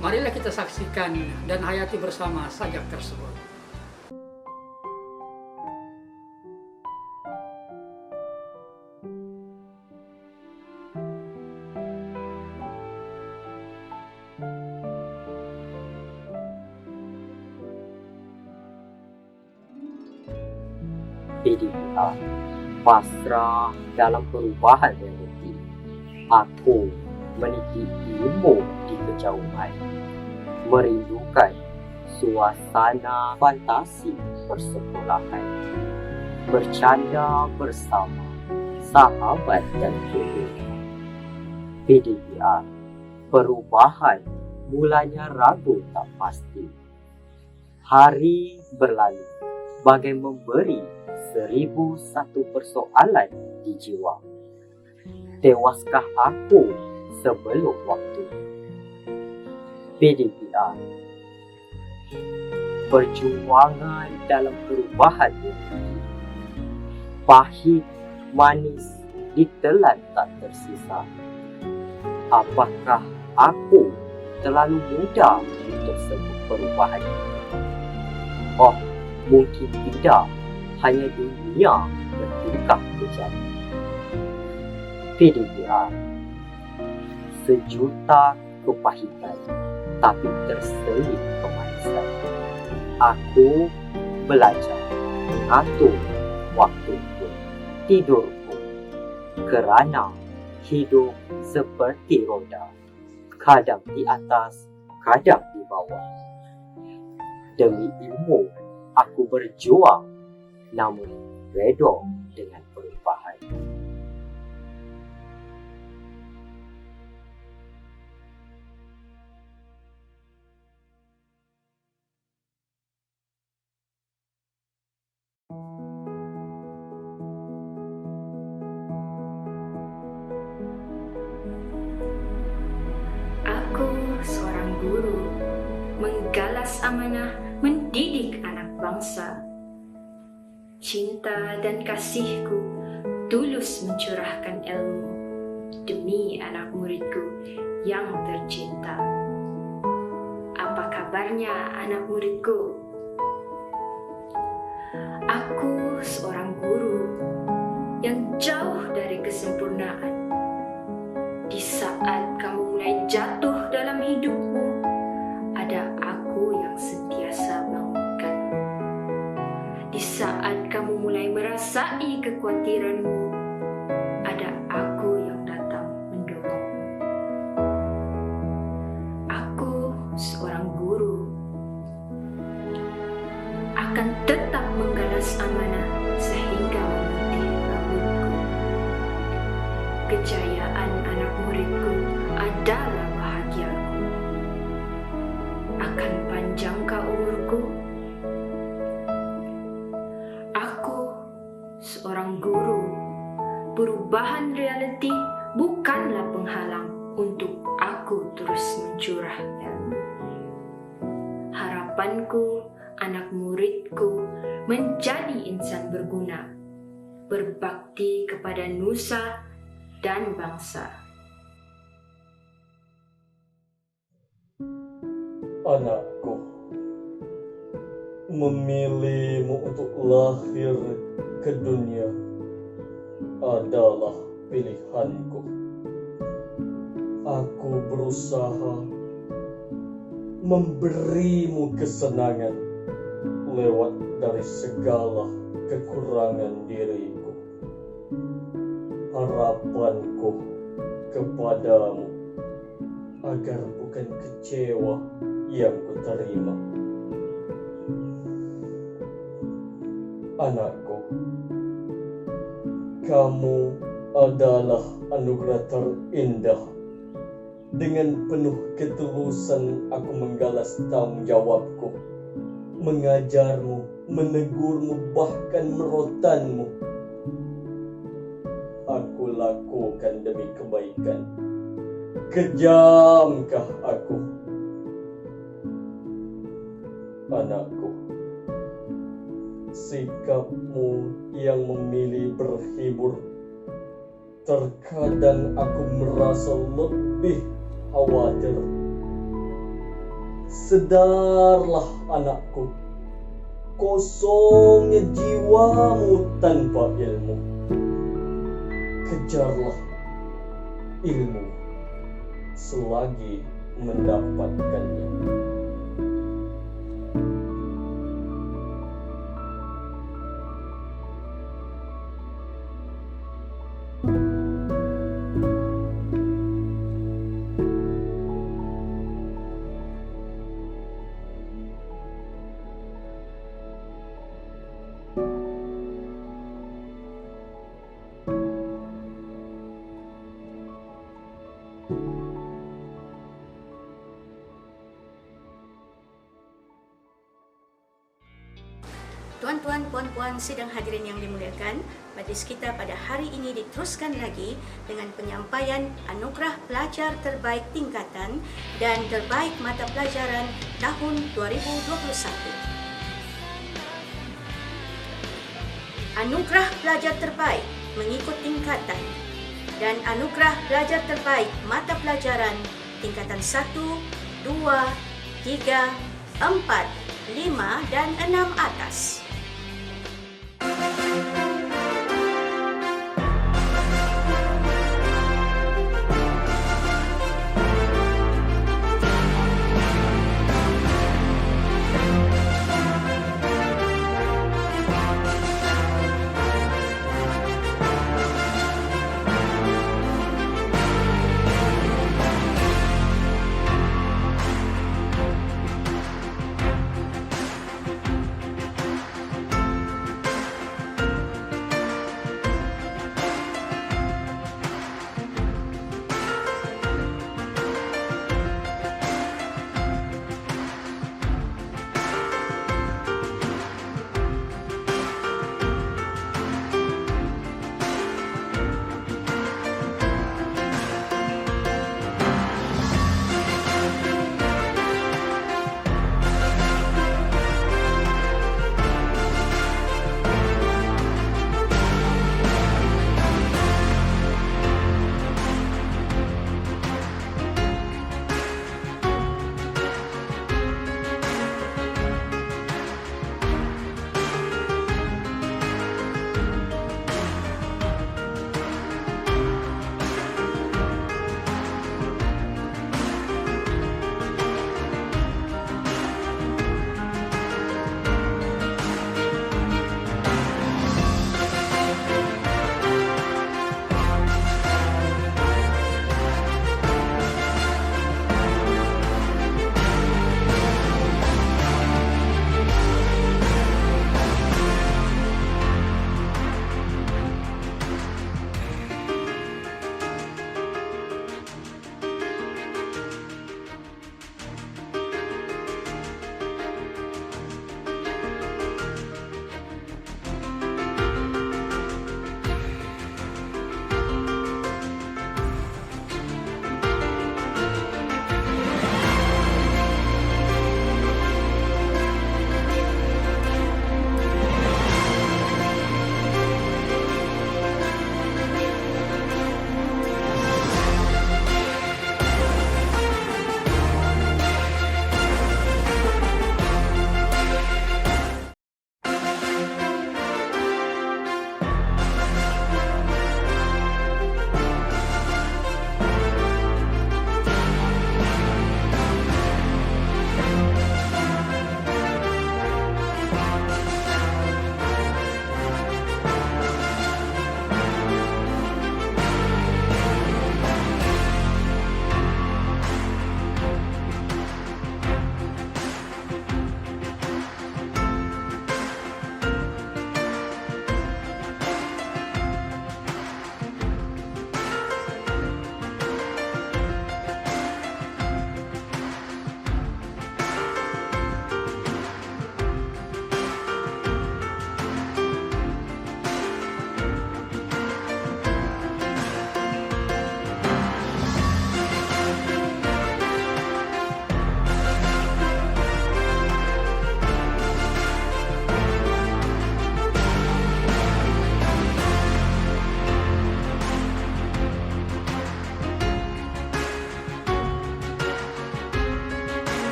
Marilah kita saksikan dan hayati bersama sajak tersebut. PDPR, pasrah dalam perubahan realiti. Aku meniti ilmu di kejauhan, merindukan suasana fantasi persekolahan, bercanda bersama sahabat dan jodoh. PDPR, perubahan mulanya ragu tak pasti. Hari berlalu bagai memberi 1001 persoalan di jiwa. Tewaskah aku sebelum waktu? PDPR, perjuangan dalam perubahan ini. Pahit, manis, ditelan tak tersisa. Apakah aku terlalu muda untuk sebut perubahan ini? Oh, mungkin tidak. Hanya dunia bertingkah kejam. PDPR, sejuta kepahitan tapi terselip kemanisan. Aku belajar mengatur waktuku, tidurku, kerana hidup seperti roda, kadang di atas, kadang di bawah. Demi ilmu, aku berjuang, namun redha dengan perubahan. Aku seorang guru, menggalas amanah mendidik anak bangsa. Cinta dan kasihku tulus mencurahkan ilmu demi anak muridku yang tercinta. Apa kabarnya anak muridku? Aku seorang guru yang jauh dari kesempurnaan. Di saat kamu mulai jatuh dalam hidupmu, ada aku yang sentiasa bangunkan. Di saat kamu mulai merasai kekhawatiranmu, ada aku yang datang mendorongmu. Aku seorang guru akan tetap menggalas amanah sehingga memutih rambutku. Kejayaan anak muridku adalah bahagiaku. Akan panjangkah umurku? Seorang guru, perubahan realiti bukanlah penghalang untuk aku terus mencurah ilmu. Harapanku, anak muridku menjadi insan berguna, berbakti kepada nusa dan bangsa. Anakku, memilihmu untuk lahir ke dunia adalah pilihanku. Aku berusaha memberimu kesenangan lewat dari segala kekurangan diriku. Harapanku kepadamu agar bukan kecewa yang kuterima. Anakku, Kamu adalah anugerah terindah. Dengan penuh ketulusan aku menggalas tanggungjawabku, mengajarmu, menegurmu, bahkan merotanmu. Aku lakukan demi kebaikan. Kejamkah aku? Anakku, sikapmu yang memilih berhibur, terkadang aku merasa lebih khawatir. Sedarlah anakku, kosongnya jiwamu tanpa ilmu. Kejarlah ilmu selagi mendapatkannya. Tuan-tuan, puan-puan, sidang hadirin yang dimuliakan, majlis kita pada hari ini diteruskan lagi dengan penyampaian anugerah pelajar terbaik tingkatan dan terbaik mata pelajaran tahun 2021. Anugerah pelajar terbaik mengikut tingkatan dan anugerah pelajar terbaik mata pelajaran tingkatan 1, 2, 3, 4, 5 dan 6 atas.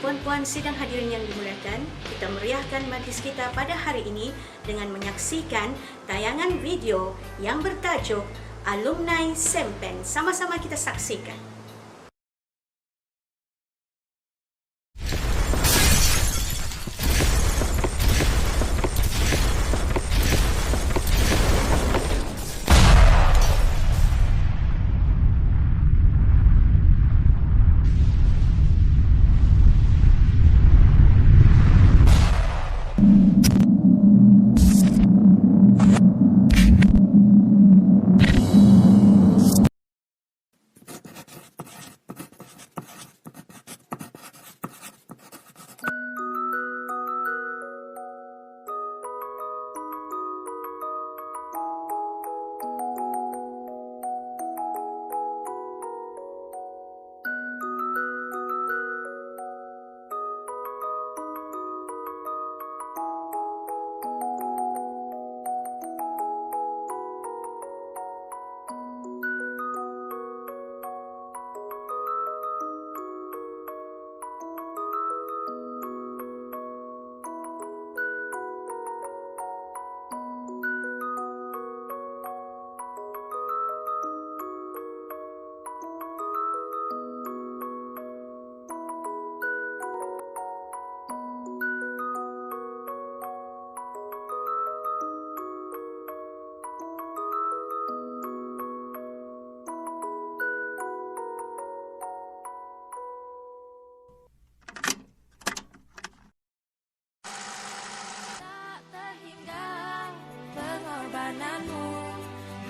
puan-puan sidang hadirin yang dimuliakan, kita meriahkan majlis kita pada hari ini dengan menyaksikan tayangan video yang bertajuk Alumni Sempen. Sama-sama kita saksikan.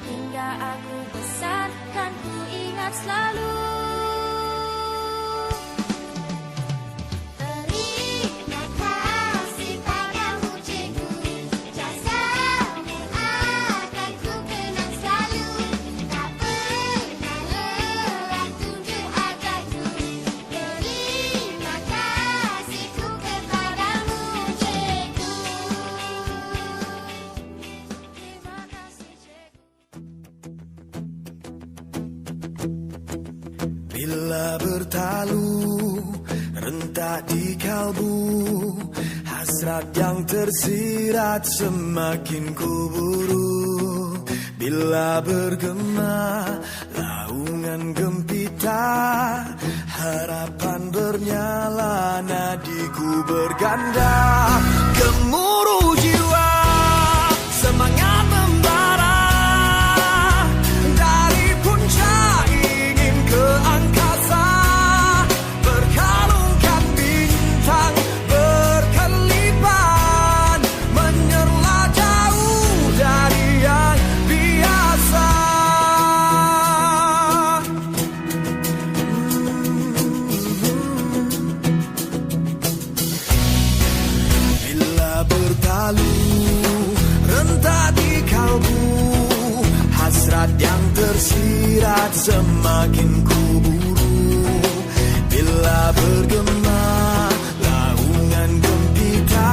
Hingga aku besar kan ku ingat selalu. Terima kasih padamu cikgu, jasamu akan ku kenang selalu. Tak pernah lelah tunjuk ajarku. Terima kasihku kepadamu cikgu. Terima kasih cikgu. Bila bertalu rentak di kalbu, hasrat yang tersirat semakin kuburu. Bila bergema laungan gempita, harapan bernyala, nadiku berganda. Gemuruh jiwa, semangat membara, dari puncak ingin ke angkasa, berkalungkan bintang berkelipan, menyerlah jauh dari yang biasa. Bila bertalu rentak di kalbu, hasrat yang tersirat semakin kuburu. Bila bergema laungan gempita,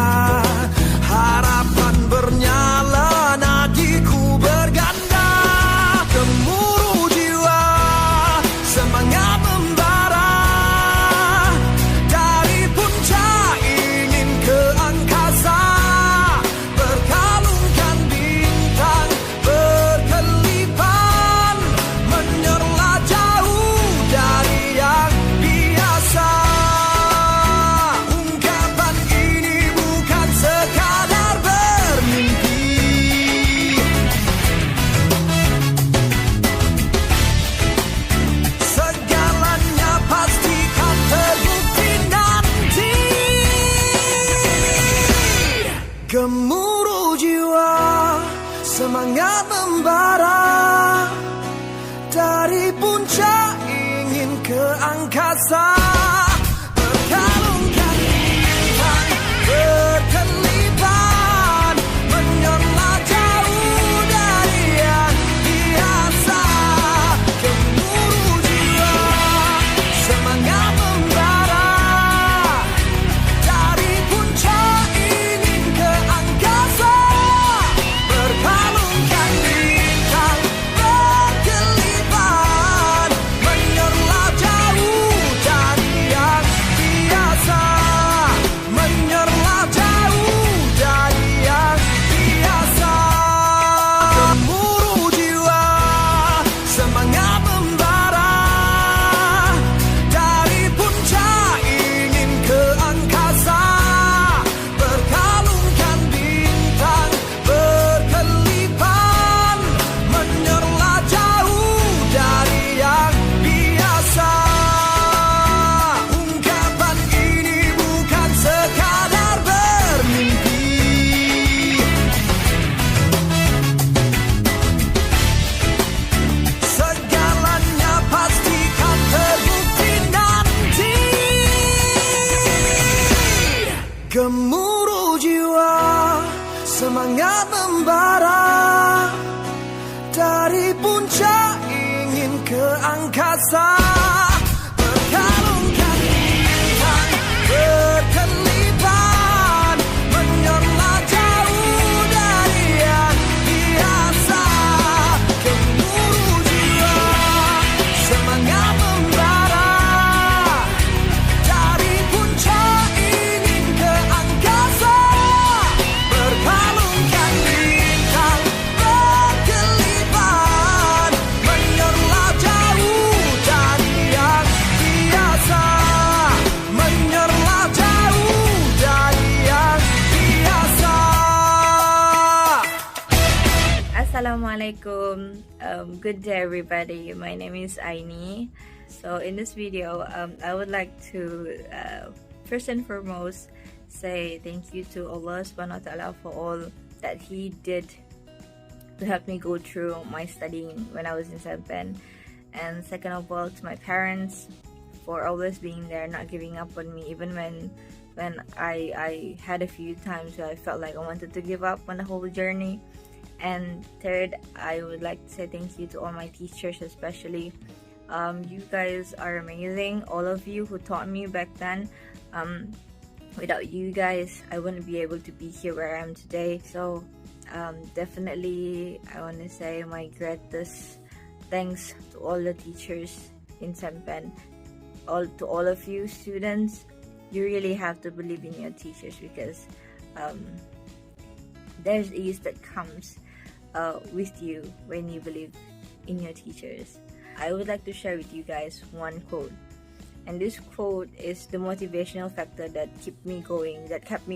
harapan bernyala, nadiku berganda. Gemuruh jiwa, semangat membara, dari puncak ingin ke angkasa, berkalungkan bintang berkelipan, menyerlah jauh dari yang biasa. Ungkapan ini bukan sekadar bermimpi, segalanya pasti kan terbukti nanti. Gemuruh jiwa, semangat membara, dari puncak ingin ke angkasa, berkalungkan bintang berkelipan, menyerlah jauh dari yang biasa. Gemuruh jiwa, semangat membara, dari puncak ingin ke angkasa, berkalungkan bintang berkelipan, menyerlah jauh dari Gemuruh jiwa, semangat membara, dari puncak ingin ke angkasa, berkalungkan bintang berkelipan, menyerlah jauh dari yang biasa. Gemuruh jiwa, semangat membara, dari puncak ingin ke angkasa, berkalungkan bintang berkelipan, menyerlah jauh dari yang biasa, menyerlah jauh dari yang biasa. Assalamualaikum. Good day, everybody. My name is Aini. So in this video, I would like to first and foremost say thank you to Allah Subhanahu wa Taala for all that He did to help me go through my studying when I was in Sempen, and second of all to my parents for always being there, not giving up on me even when I had a few times where I felt like I wanted to give up on the whole journey. And third, I would like to say thank you to all my teachers, especially. You guys are amazing, all of you who taught me back then. Without you guys, I wouldn't be able to be here where I am today. So definitely I want to say my greatest thanks to all the teachers in Sempen. To all of you students, you really have to believe in your teachers, because there's ease that comes with you when you believe in your teachers. I would like to share with you guys one quote, and this quote is the motivational factor that kept me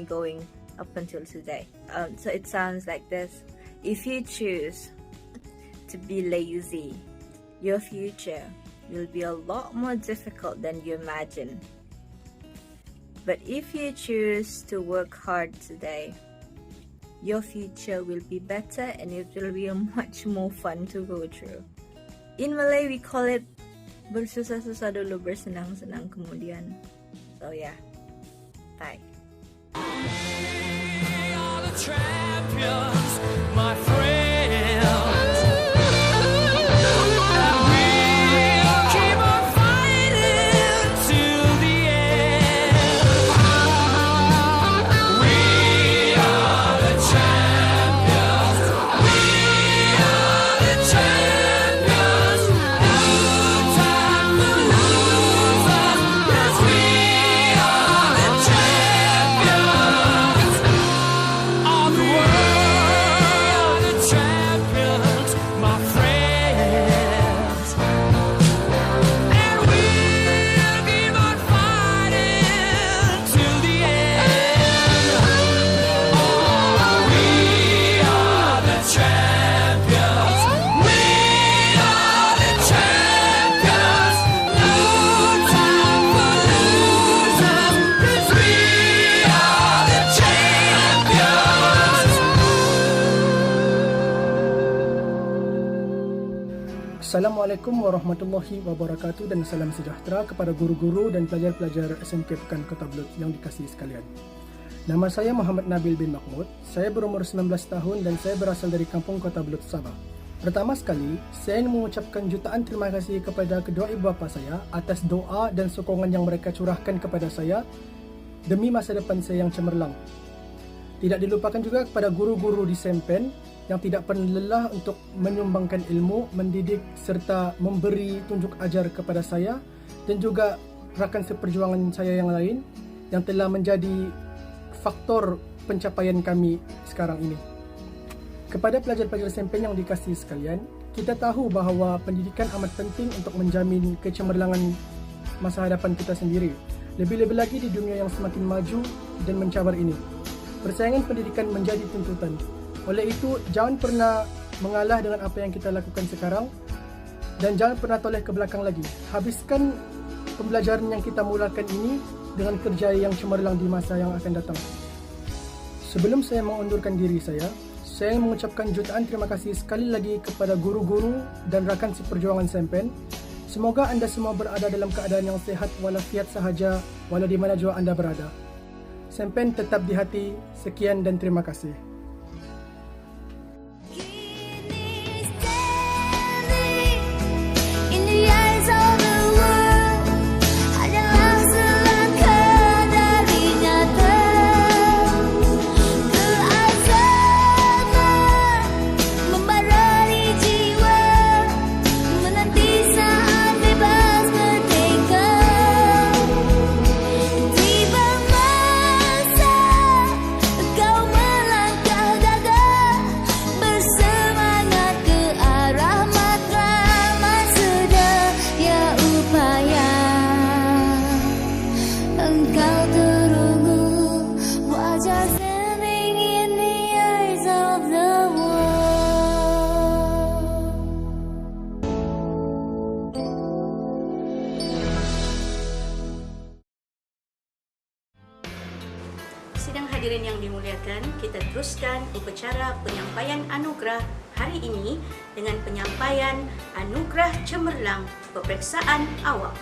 going up until today. So it sounds like this: if you choose to be lazy, your future will be a lot more difficult than you imagine. But if you choose to work hard today, your future will be better and it will be much more fun to go through. In Malay, we call it bersusah-susah dulu, bersenang-senang kemudian. So yeah, bye. We are the champions, my friends. And we'll keep on fighting till the end. We are the champions. We are the champions. No time for losers, 'cause we are the champions of the world, the champions, my friends. And we'll keep on fighting till the end. Oh, we are the champions. We are the champions. No time for losers, 'cause we are the champions. Assalamualaikum warahmatullahi wabarakatuh, dan salam sejahtera kepada guru-guru dan pelajar-pelajar SMK Pekan Kota Belud yang dikasihi sekalian. Nama saya Muhammad Nabil bin Mahmud. Saya berumur 19 tahun dan saya berasal dari kampung Kota Belud, Sabah. Pertama sekali, saya ingin mengucapkan jutaan terima kasih kepada kedua ibu bapa saya atas doa dan sokongan yang mereka curahkan kepada saya demi masa depan saya yang cemerlang. Tidak dilupakan juga kepada guru-guru di Sempen yang tidak pernah lelah untuk menyumbangkan ilmu, mendidik serta memberi tunjuk ajar kepada saya, dan juga rakan seperjuangan saya yang lain yang telah menjadi faktor pencapaian kami sekarang ini. Kepada pelajar-pelajar Sempen yang dikasihi sekalian, kita tahu bahawa pendidikan amat penting untuk menjamin kecemerlangan masa hadapan kita sendiri. Lebih-lebih lagi di dunia yang semakin maju dan mencabar ini. Persaingan pendidikan menjadi tuntutan. Oleh itu, jangan pernah mengalah dengan apa yang kita lakukan sekarang, dan jangan pernah toleh ke belakang lagi. Habiskan pembelajaran yang kita mulakan ini dengan kerja yang cemerlang di masa yang akan datang. Sebelum saya mengundurkan diri saya mengucapkan jutaan terima kasih sekali lagi kepada guru-guru dan rakan seperjuangan Sempen. Semoga anda semua berada dalam keadaan yang sehat walafiat sahaja, walau di mana jua anda berada. Sempen tetap di hati. Sekian dan terima kasih. In the eyes of the world, hanyalah selangkah dari nyata. Keazaban membarani jiwa, menanti saat bebas merdeka. Tiba masa kau melangkah gagah, bersemangat ke arah matlamat sedaya upaya. Engkau terunggu wajah standing in the eyes of the world. Sidang hadirin yang dimuliakan, kita teruskan upacara penyampaian anugerah hari ini dengan penyampaian anugerah cemerlang peperiksaan awal.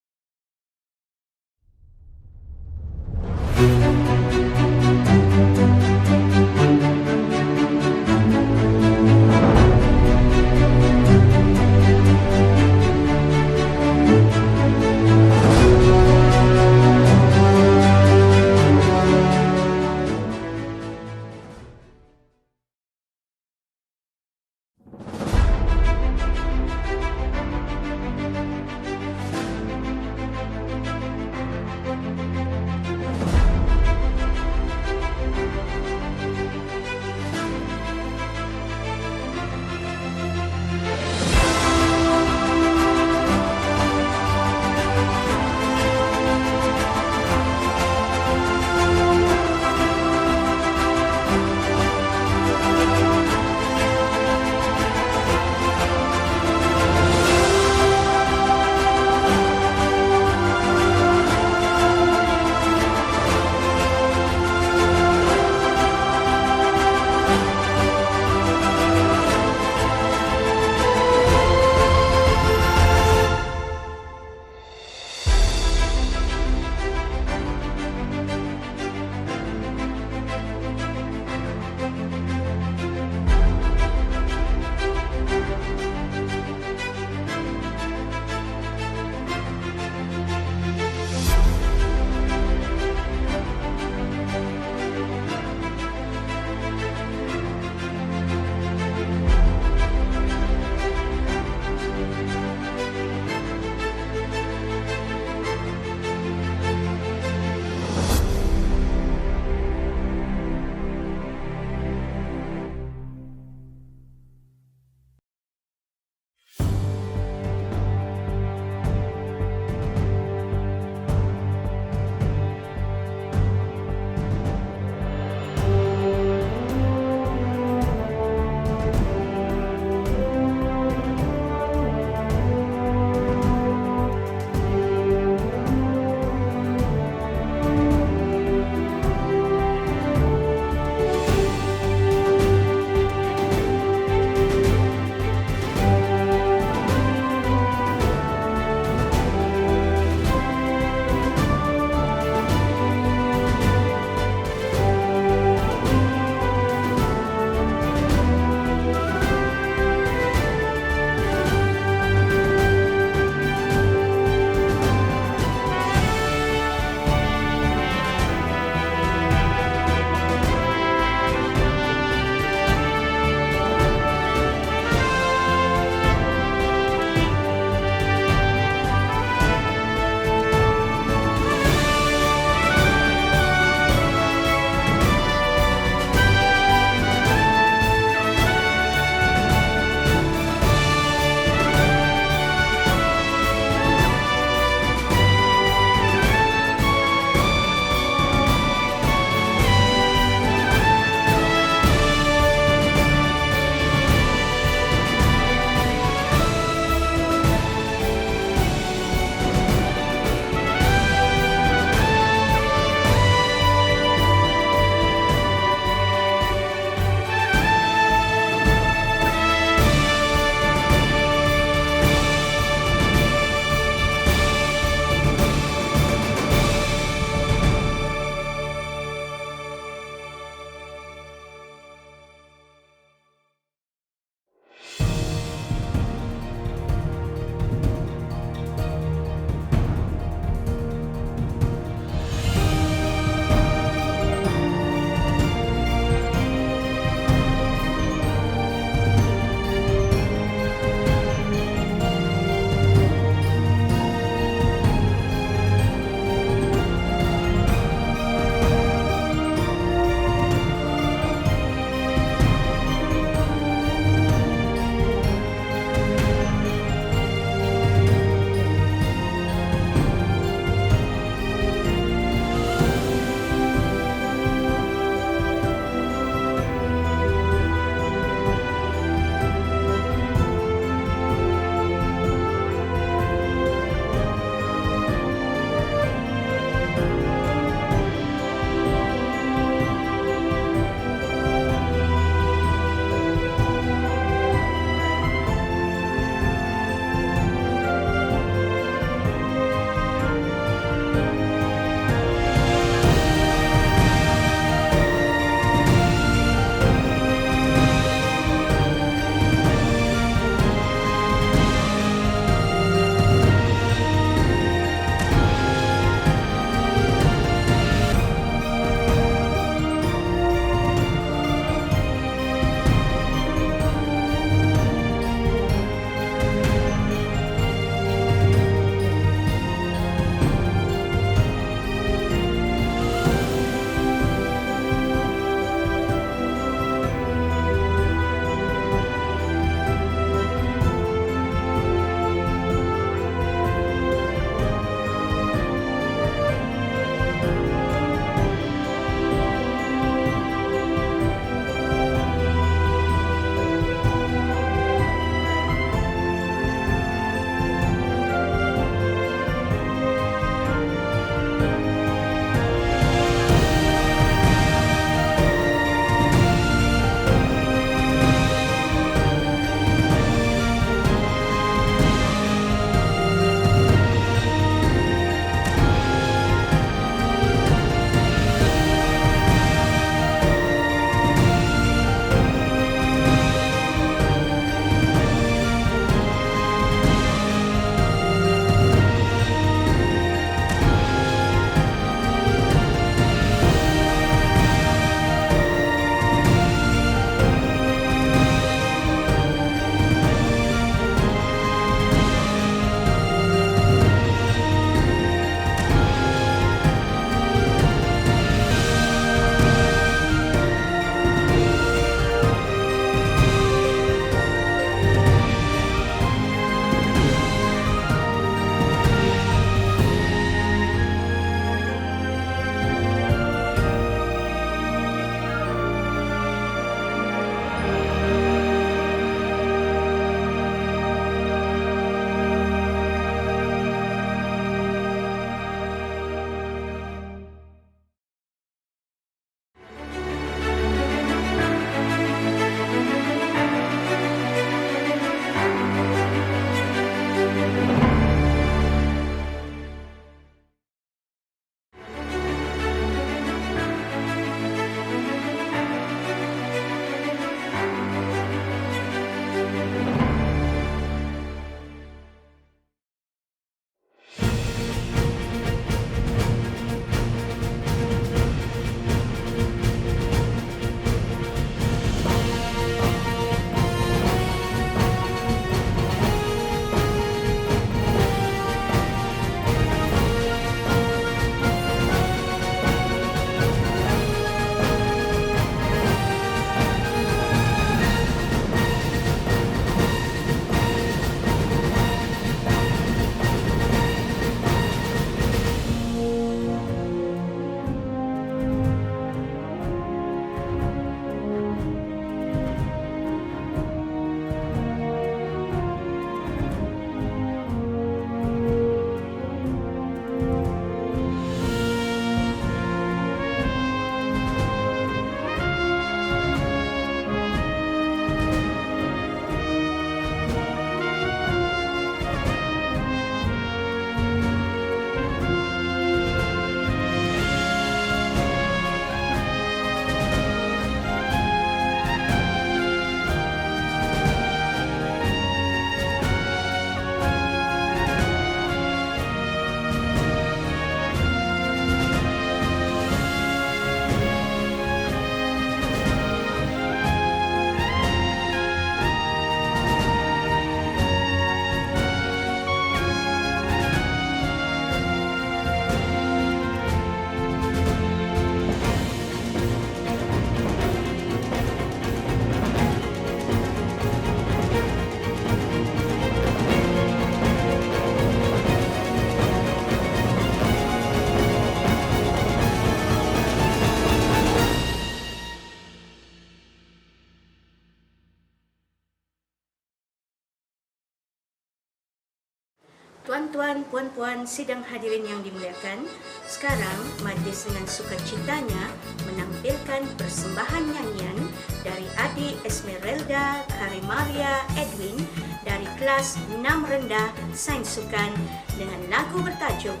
Tuan-tuan, puan-puan, sidang hadirin yang dimuliakan, sekarang majlis dengan sukacitanya menampilkan persembahan nyanyian dari adik Esmeralda Karimaria Edwin dari kelas 6 rendah Sains Sukan dengan lagu bertajuk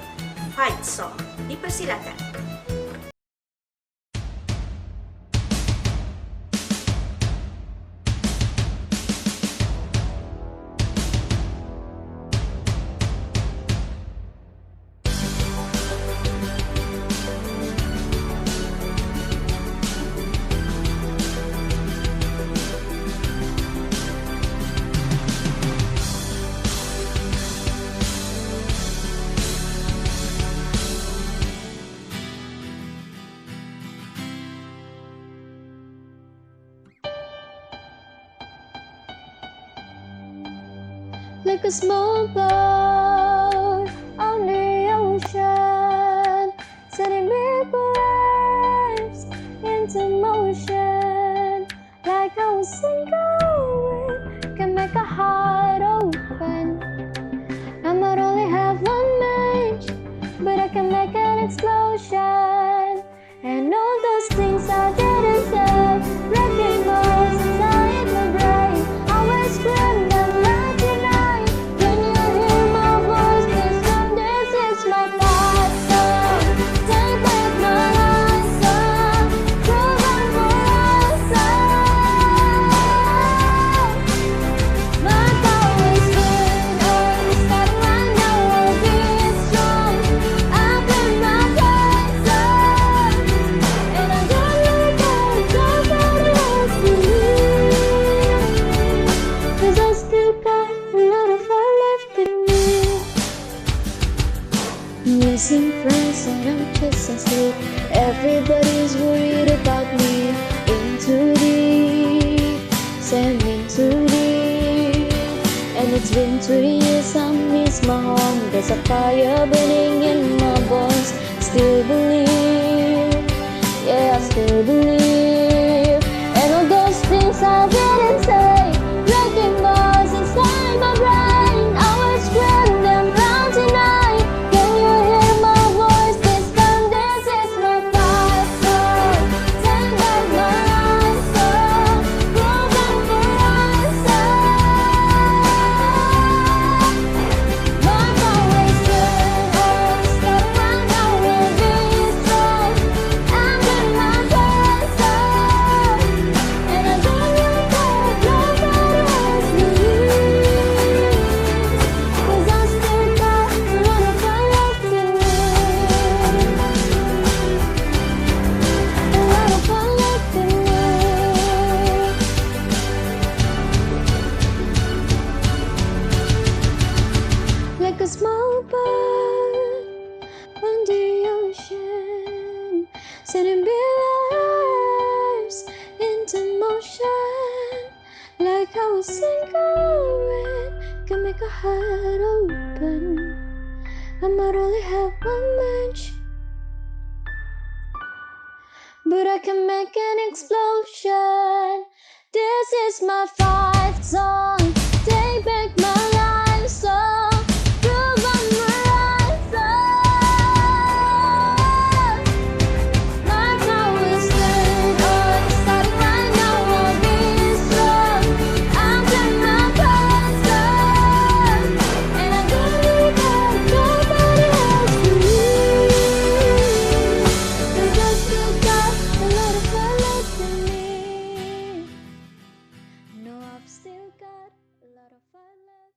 Fight Song. Dipersilakan. Like a small boat on the ocean, setting big waves into motion. Like how a single wave can make a heart open. I might only have one match, but I can make an explosion. And all those things I didn't say, wrecking balls inside my brain. I will scream them loud tonight. Can you hear my voice? This song, this is my fight song. Take back my life song. Prove I'm my song. My power is good, oh, starting right now, I'll be strong. I've been my fight song. And I don't look at nobody else but me. 'Cause I still got a lot of fire left in me. Missing friends and I'm chasing sleep. Everybody's worried about me. In too deep, sand in too deep. And it's been 2 years, I miss my home. There's a fire burning in my bones. Still believe, yeah, I still believe. And all those things I didn't say, breaking bars inside my brain. I will scream them loud tonight. Can you hear my voice? This time, this is my fight song. Take back my life song. Broken for ransom. My power is good, oh, starting right now, we'll be strong. I'm in my fight song. And I don't look at nobody else but me. 'Cause I still got a lot of fire left in me. A lot of fire left in me. Like a small boat on the ocean, setting big waves into motion. Like how a single wave can make a heart open. I might only have one match, but I can make an explosion. This is my fight song. Take back my life song. Prove I'm the right song. My power is good, oh, starting right now, I'll be strong. I'm in my fight song. And I don't look at nobody else but me. 'Cause I still got a lot of fire left in me. No, I've still got a lot of fire left.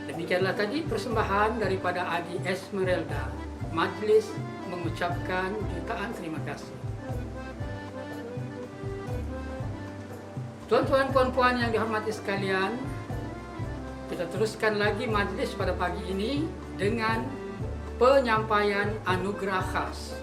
Demikianlah tadi persembahan daripada Adi Esmeralda. Majlis mengucapkan jutaan terima kasih. Tuan-tuan, puan-puan yang dihormati sekalian, kita teruskan lagi majlis pada pagi ini dengan penyampaian anugerah khas.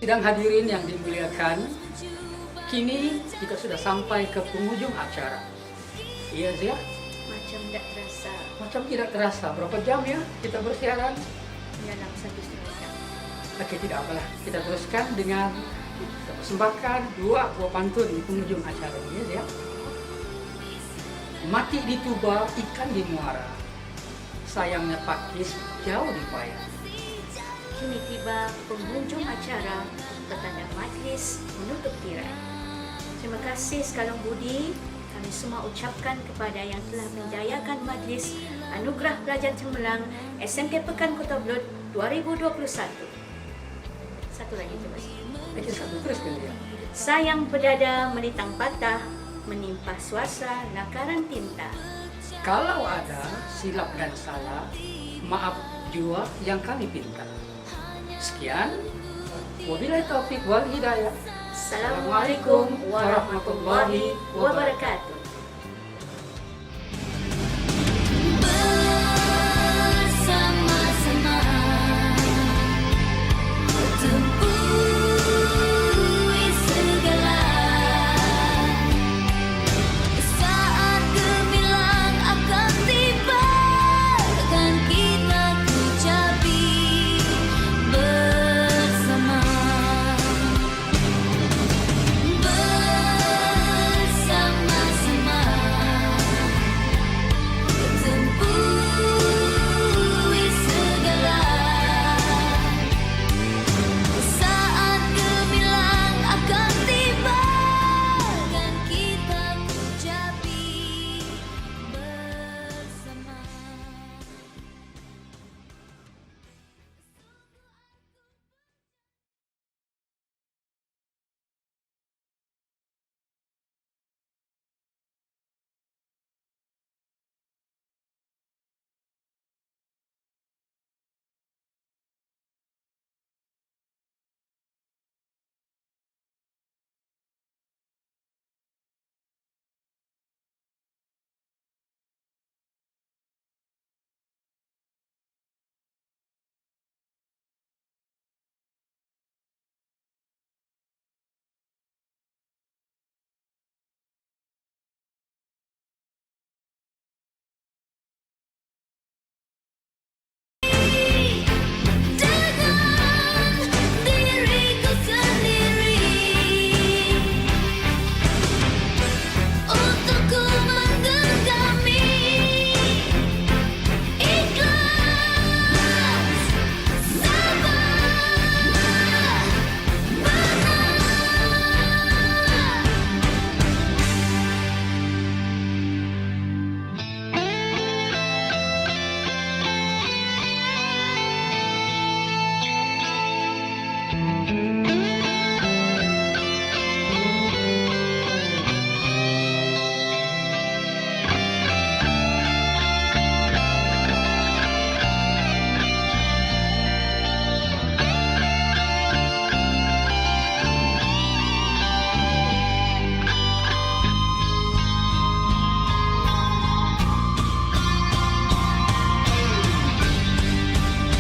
Sidang hadirin yang dimuliakan, kini kita sudah sampai ke penghujung acara. Iya, Zia? Macam tidak terasa. Macam tidak terasa. Berapa jam ya kita bersiaran? Dalam 1,5 jam. Oke, tidak apalah. Kita teruskan dengan kita persembahkan 2 buah pantun di penghujung acara ini, Zia. Mati di Tuba, ikan di muara. Sayangnya pakis jauh di payah. Kini tiba penghujung acara, petanda majlis menutup tirai. Terima kasih sekalung budi kami semua ucapkan kepada yang telah menjayakan majlis Anugerah Pelajar Cemerlang SMK Pekan Kota Belud 2021. Satu lagi coba. Lagi satu terus kan dia. Sayang pedada menitang patah, menimpa swasta lakaran tinta. Kalau ada silap dan salah, maaf jua yang kami pinta. Sekian, wabillahi taufik wal hidayah. Assalamualaikum warahmatullahi wabarakatuh.